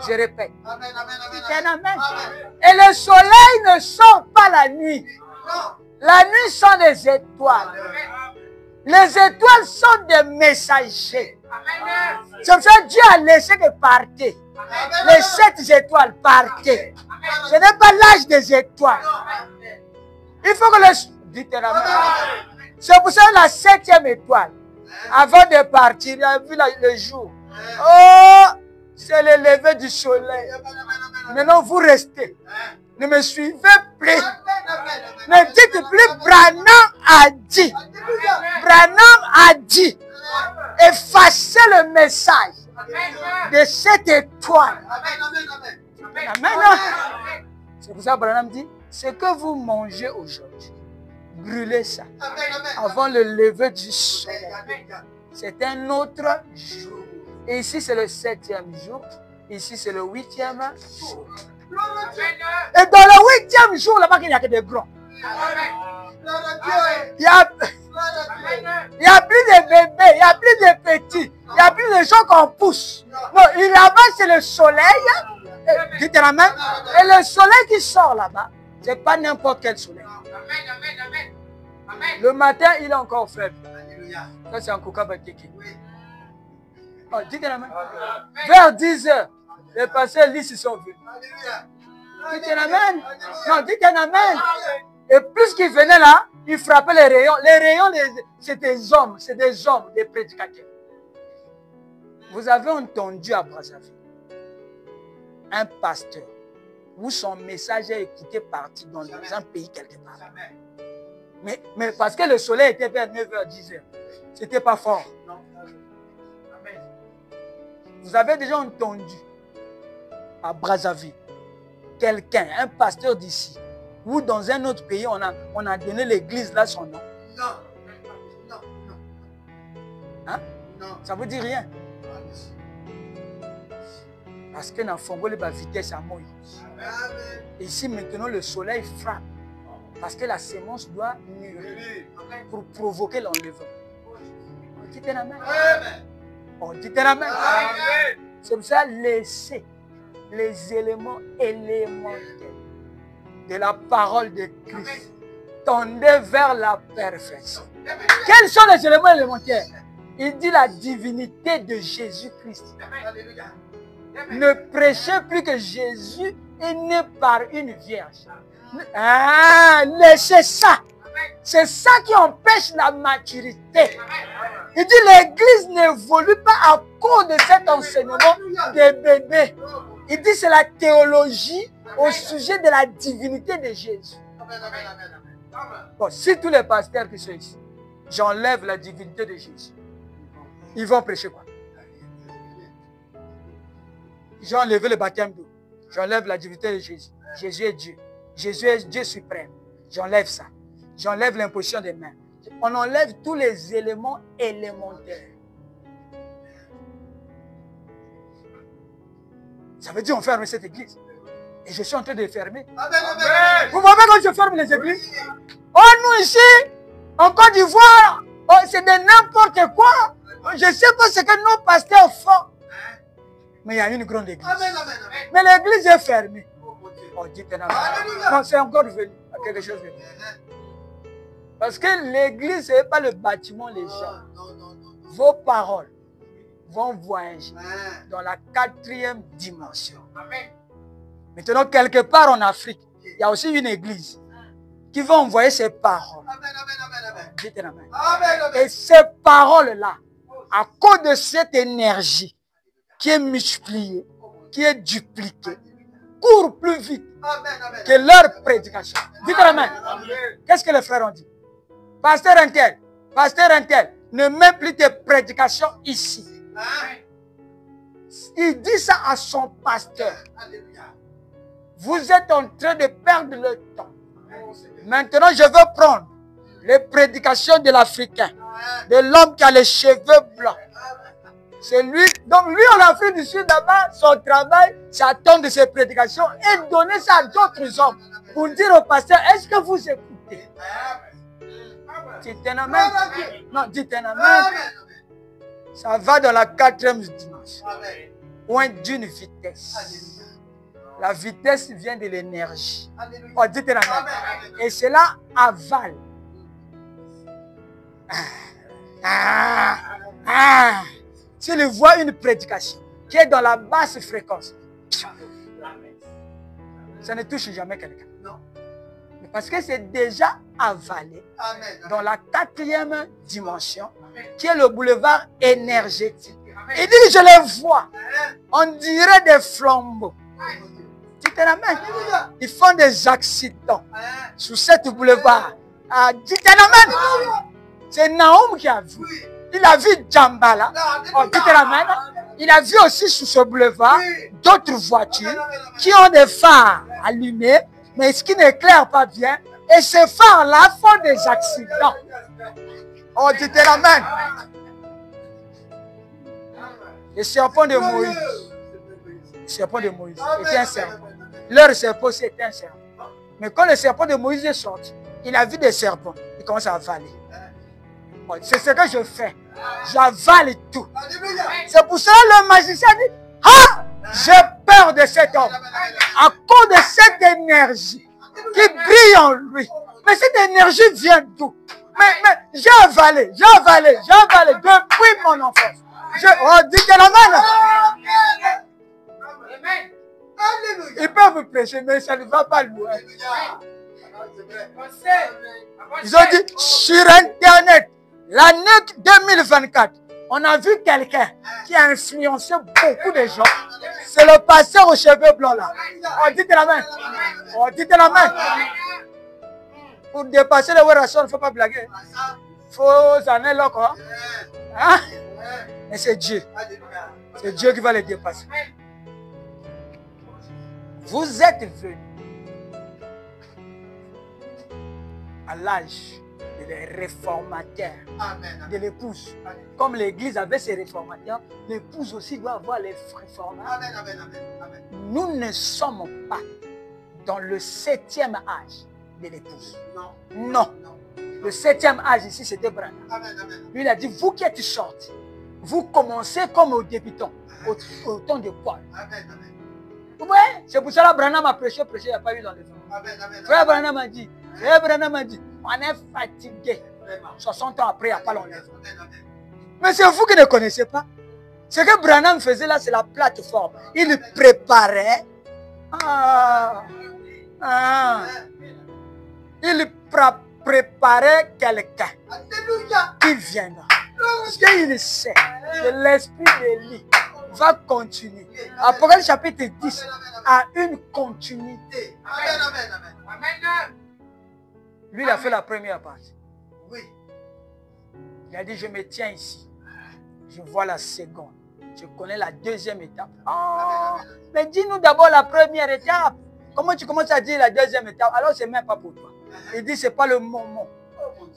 Je répète. C'est un amen. Et le soleil ne sort pas la nuit. La nuit sont des étoiles. Les étoiles sont des messagers. C'est pour ça que Dieu a laissé que partez. Les 7 étoiles partez. Ce n'est pas l'âge des étoiles. Il faut que le... Dites amen. C'est pour ça que la 7e étoile, avant de partir, il a vu le jour. Oh, c'est le lever du soleil. Maintenant, vous restez. Ne me suivez plus. Ne dites plus, Branham a dit. Branham a dit. Effacez le message de cette étoile. Amen. C'est pour ça que Branham dit, ce que vous mangez aujourd'hui, brûlez ça avant le lever du soleil. C'est un autre jour. Et ici, c'est le 7e jour. Ici, c'est le 8e jour. Et dans le 8e jour, là-bas, il n'y a que des grands. Il n'y a plus de bébés, il n'y a plus de petits, il n'y a plus de gens qu'on pousse. Non, là-bas, c'est le soleil. Dites la main. Et le soleil qui sort là-bas, ce n'est pas n'importe quel soleil. Le matin, il est encore faible. Ça, c'est un coca batiki. Oh, dites la main. Vers 10 h, les pasteurs Lys sont venus. Dites un amen. Non, dites un amen. Et plus qu'ils venaient là, ils frappaient les rayons. Les rayons, c'est des hommes, des prédicateurs. Vous avez entendu à Brazzaville un pasteur où son message est écouté partout dans un pays quelque part. Mais parce que le soleil était vers 9 h, 10 h, c'était pas fort. Vous avez déjà entendu à Brazzaville, quelqu'un, un pasteur d'ici, ou dans un autre pays, on a donné l'église là son nom. Non. Non. Non. Hein? Non. Ça veut dire rien. Parce que dans Fongole, la vitesse à moi. Amen. Et ici, maintenant, le soleil frappe. Parce que la sémence doit mûrir pour provoquer l'enlèvement. On dit la main. Amen. On dit la main. Amen. C'est pour ça, laissez les éléments élémentaires de la parole de Christ tendez vers la perfection. Quels sont les éléments élémentaires? Il dit la divinité de Jésus-Christ. Alléluia. Ne prêchez plus que Jésus est né par une vierge. Ah, laissez ça. C'est ça qui empêche la maturité. Il dit l'église n'évolue pas à cause de cet enseignement des bébés. Il dit c'est la théologie au sujet de la divinité de Jésus. Amen. Amen. Amen. Bon, si tous les pasteurs qui sont ici, j'enlève la divinité de Jésus, ils vont prêcher quoi? J'ai enlevé le baptême d'eau. J'enlève la divinité de Jésus. Jésus est Dieu. Jésus est Dieu suprême. J'enlève ça. J'enlève l'imposition des mains. On enlève tous les éléments élémentaires. Ça veut dire on ferme cette église. Et je suis en train de fermer. Amen. Vous voyez quand je ferme les églises? Oh, nous ici, en Côte d'Ivoire, oh, c'est de n'importe quoi. Je ne sais pas ce que nos pasteurs font. Mais il y a une grande église. Amen. Mais l'église est fermée. Oh, dites-moi. Alléluia. Non, c'est encore venu. Quelque chose de Parce que l'église, ce n'est pas le bâtiment, les gens. Non. Vos paroles vont voyager Amen. dans la 4e dimension. Amen. Maintenant, quelque part en Afrique, il y a aussi une église qui va envoyer ses paroles. Amen. Dites-moi. Amen. Et ces paroles-là, à cause de cette énergie qui est multipliée, qui est dupliquée, courent plus vite Amen. que leur prédication. Dites-moi, amen. Qu'est-ce que les frères ont dit? Pasteur Intel, ne mets plus tes prédications ici. Il dit ça à son pasteur. Alléluia. Vous êtes en train de perdre le temps. Maintenant, je veux prendre les prédications de l'Africain, de l'homme qui a les cheveux blancs. C'est lui. Donc, lui, en Afrique du Sud, d'abord, son travail, c'est attendre ses prédications et donner ça à d'autres hommes pour dire au pasteur, est-ce que vous écoutez? Dites un amen. Non, dites un amen. Ça va dans la 4e dimension. Amen. Point d'une vitesse. La vitesse vient de l'énergie. Alléluia. Oh, dites un amen. Et cela avale. S'il voit une prédication qui est dans la basse fréquence, ça ne touche jamais quelqu'un. Non. Mais parce que c'est déjà avalé Amen. dans la 4e dimension, qui est le boulevard énergétique. Il dit, je les vois, on dirait des flambeaux. Dites amen. Ils font des accidents sur cette boulevard. Ah, dites amen. C'est Naoum qui a vu. Il a vu Djambala. Oh, dites amen. Il a vu aussi sur ce boulevard d'autres voitures qui ont des phares allumés, mais ce qui n'éclaire pas bien. Et ces phares-là font des accidents. Oh, dites amen. Le serpent de Moïse. Le serpent de Moïse était un serpent. Leur serpent, c'était un serpent. Mais quand le serpent de Moïse est sorti, il a vu des serpents. Il commence à avaler. Bon, c'est ce que je fais. J'avale tout. C'est pour ça que le magicien dit, ah, j'ai peur de cet homme. À cause de cette énergie qui brille en lui. Mais cette énergie vient d'où? Mais j'ai avalé depuis mon enfance. Oh, dites la main. Ils peuvent prêcher, mais ça ne va pas loin. Ils ont dit, sur Internet, l'année 2024, on a vu quelqu'un qui a influencé beaucoup de gens. C'est le pasteur aux cheveux blancs là. Oh, dites la main. Oh, dites la main. Pour dépasser les relations, il ne faut pas blaguer. Il faut s'en aller là, quoi. Hein? Mais c'est Dieu. C'est Dieu qui va les dépasser. Vous êtes venus à l'âge des réformateurs, Amen. de l'épouse. Comme l'église avait ses réformateurs, l'épouse aussi doit avoir les réformateurs. Amen. Amen. Amen. Amen. Nous ne sommes pas dans le 7e âge de l'épouse. Non. Non. Non. Le 7e âge ici, c'était Branham. Amen. Amen. Lui, il a dit, vous qui êtes sortis, vous commencez comme aux débutants, au temps de Paul. Amen. Amen. Vous voyez, c'est pour ça que Branham a prêché, il n'y a pas eu dans les hommes. Amen. Amen. Frère Branham a dit, on est fatigué. 60 ans après, il n'y a pas l'enlèvement. Amen. Amen. Mais c'est vous qui ne connaissez pas. Ce que Branham faisait là, c'est la plateforme. Il préparait. Il préparait quelqu'un Alléluia. qui viendra. Parce qu'il sait que l'esprit d'Élie va continuer. Apocalypse chapitre 10 a une continuité. Amen. Amen. Amen. Amen. Lui, il a fait la première partie. Oui. Il a dit, je me tiens ici. Je vois la seconde. Je connais la deuxième étape. Oh, mais dis-nous d'abord la première étape. Comment tu commences à dire la deuxième étape? Alors, ce n'est même pas pour toi. Il dit, ce n'est pas le moment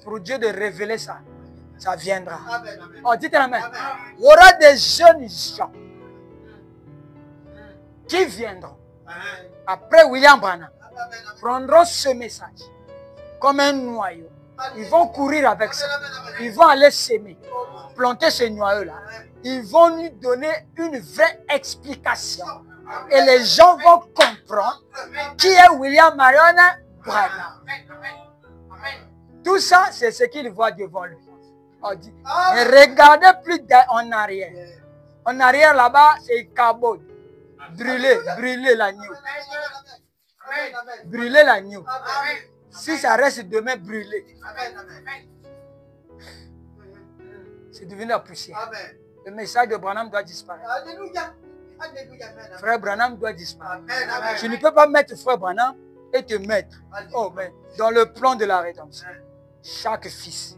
pour Dieu de révéler ça. Ça viendra. Amen. Amen. Oh, dites Amen. Il y aura des jeunes gens qui viendront Amen. après William Branham, Amen. prendront ce message comme un noyau. Ils vont courir avec ça. Amen. Amen. Ils vont aller s'aimer, planter ce noyau-là. Ils vont lui donner une vraie explication. Et les gens vont comprendre qui est William Marion Branham. Tout ça, c'est ce qu'il voit devant lui. On dit, ne regardez plus en arrière. En arrière, là-bas, c'est Kabod. Brûler l'agneau. Brûler l'agneau. Si ça reste demain brûlé, c'est devenu la poussière. Amen. Le message de Branham doit disparaître. Alléluia. Alléluia. Amen. Frère Branham doit disparaître. Amen. Amen. Tu ne peux pas mettre frère Branham et te mettre. Oh, mais dans le plan de la rédemption, chaque fils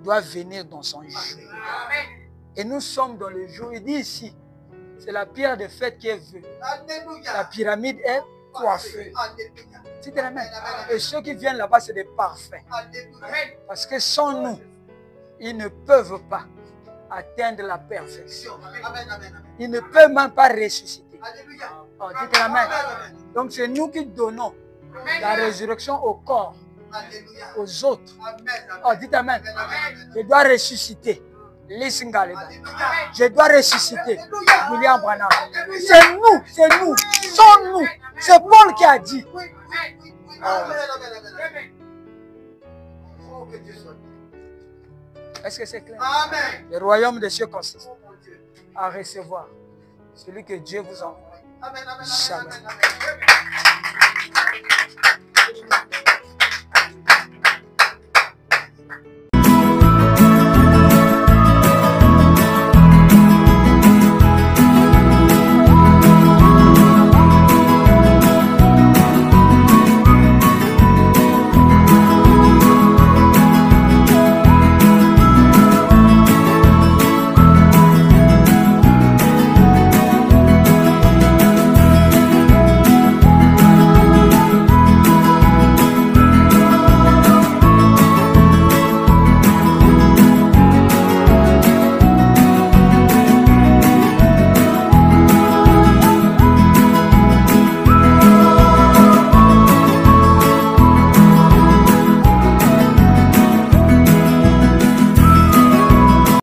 doit venir dans son jour. Et nous sommes dans le jour. Il dit ici, c'est la pierre de fête qui est venue. Alléluia. La pyramide est coiffée. Alléluia. C'est amen. Et ceux qui viennent là-bas, c'est des parfaits. Alléluia. Parce que sans nous, ils ne peuvent pas atteindre la perfection. Amen. Amen. Ils ne peuvent même pas ressusciter. Alléluia. Oh, dites amen. Donc c'est nous qui donnons la résurrection au corps, Alléluia. aux autres. Amen. Oh, dites amen. Amen. Je dois ressusciter. Listen, Galeba. Je dois ressusciter William Branham. C'est nous, sans nous. C'est Paul qui a dit. Oui. Amen. Amen. Oh, que Dieu soit. Est-ce que c'est clair? Amen. Le royaume des cieux consiste Oh, mon Dieu. à recevoir celui que Dieu vous envoie. Amen. Amen. Shalom. Amen. Amen.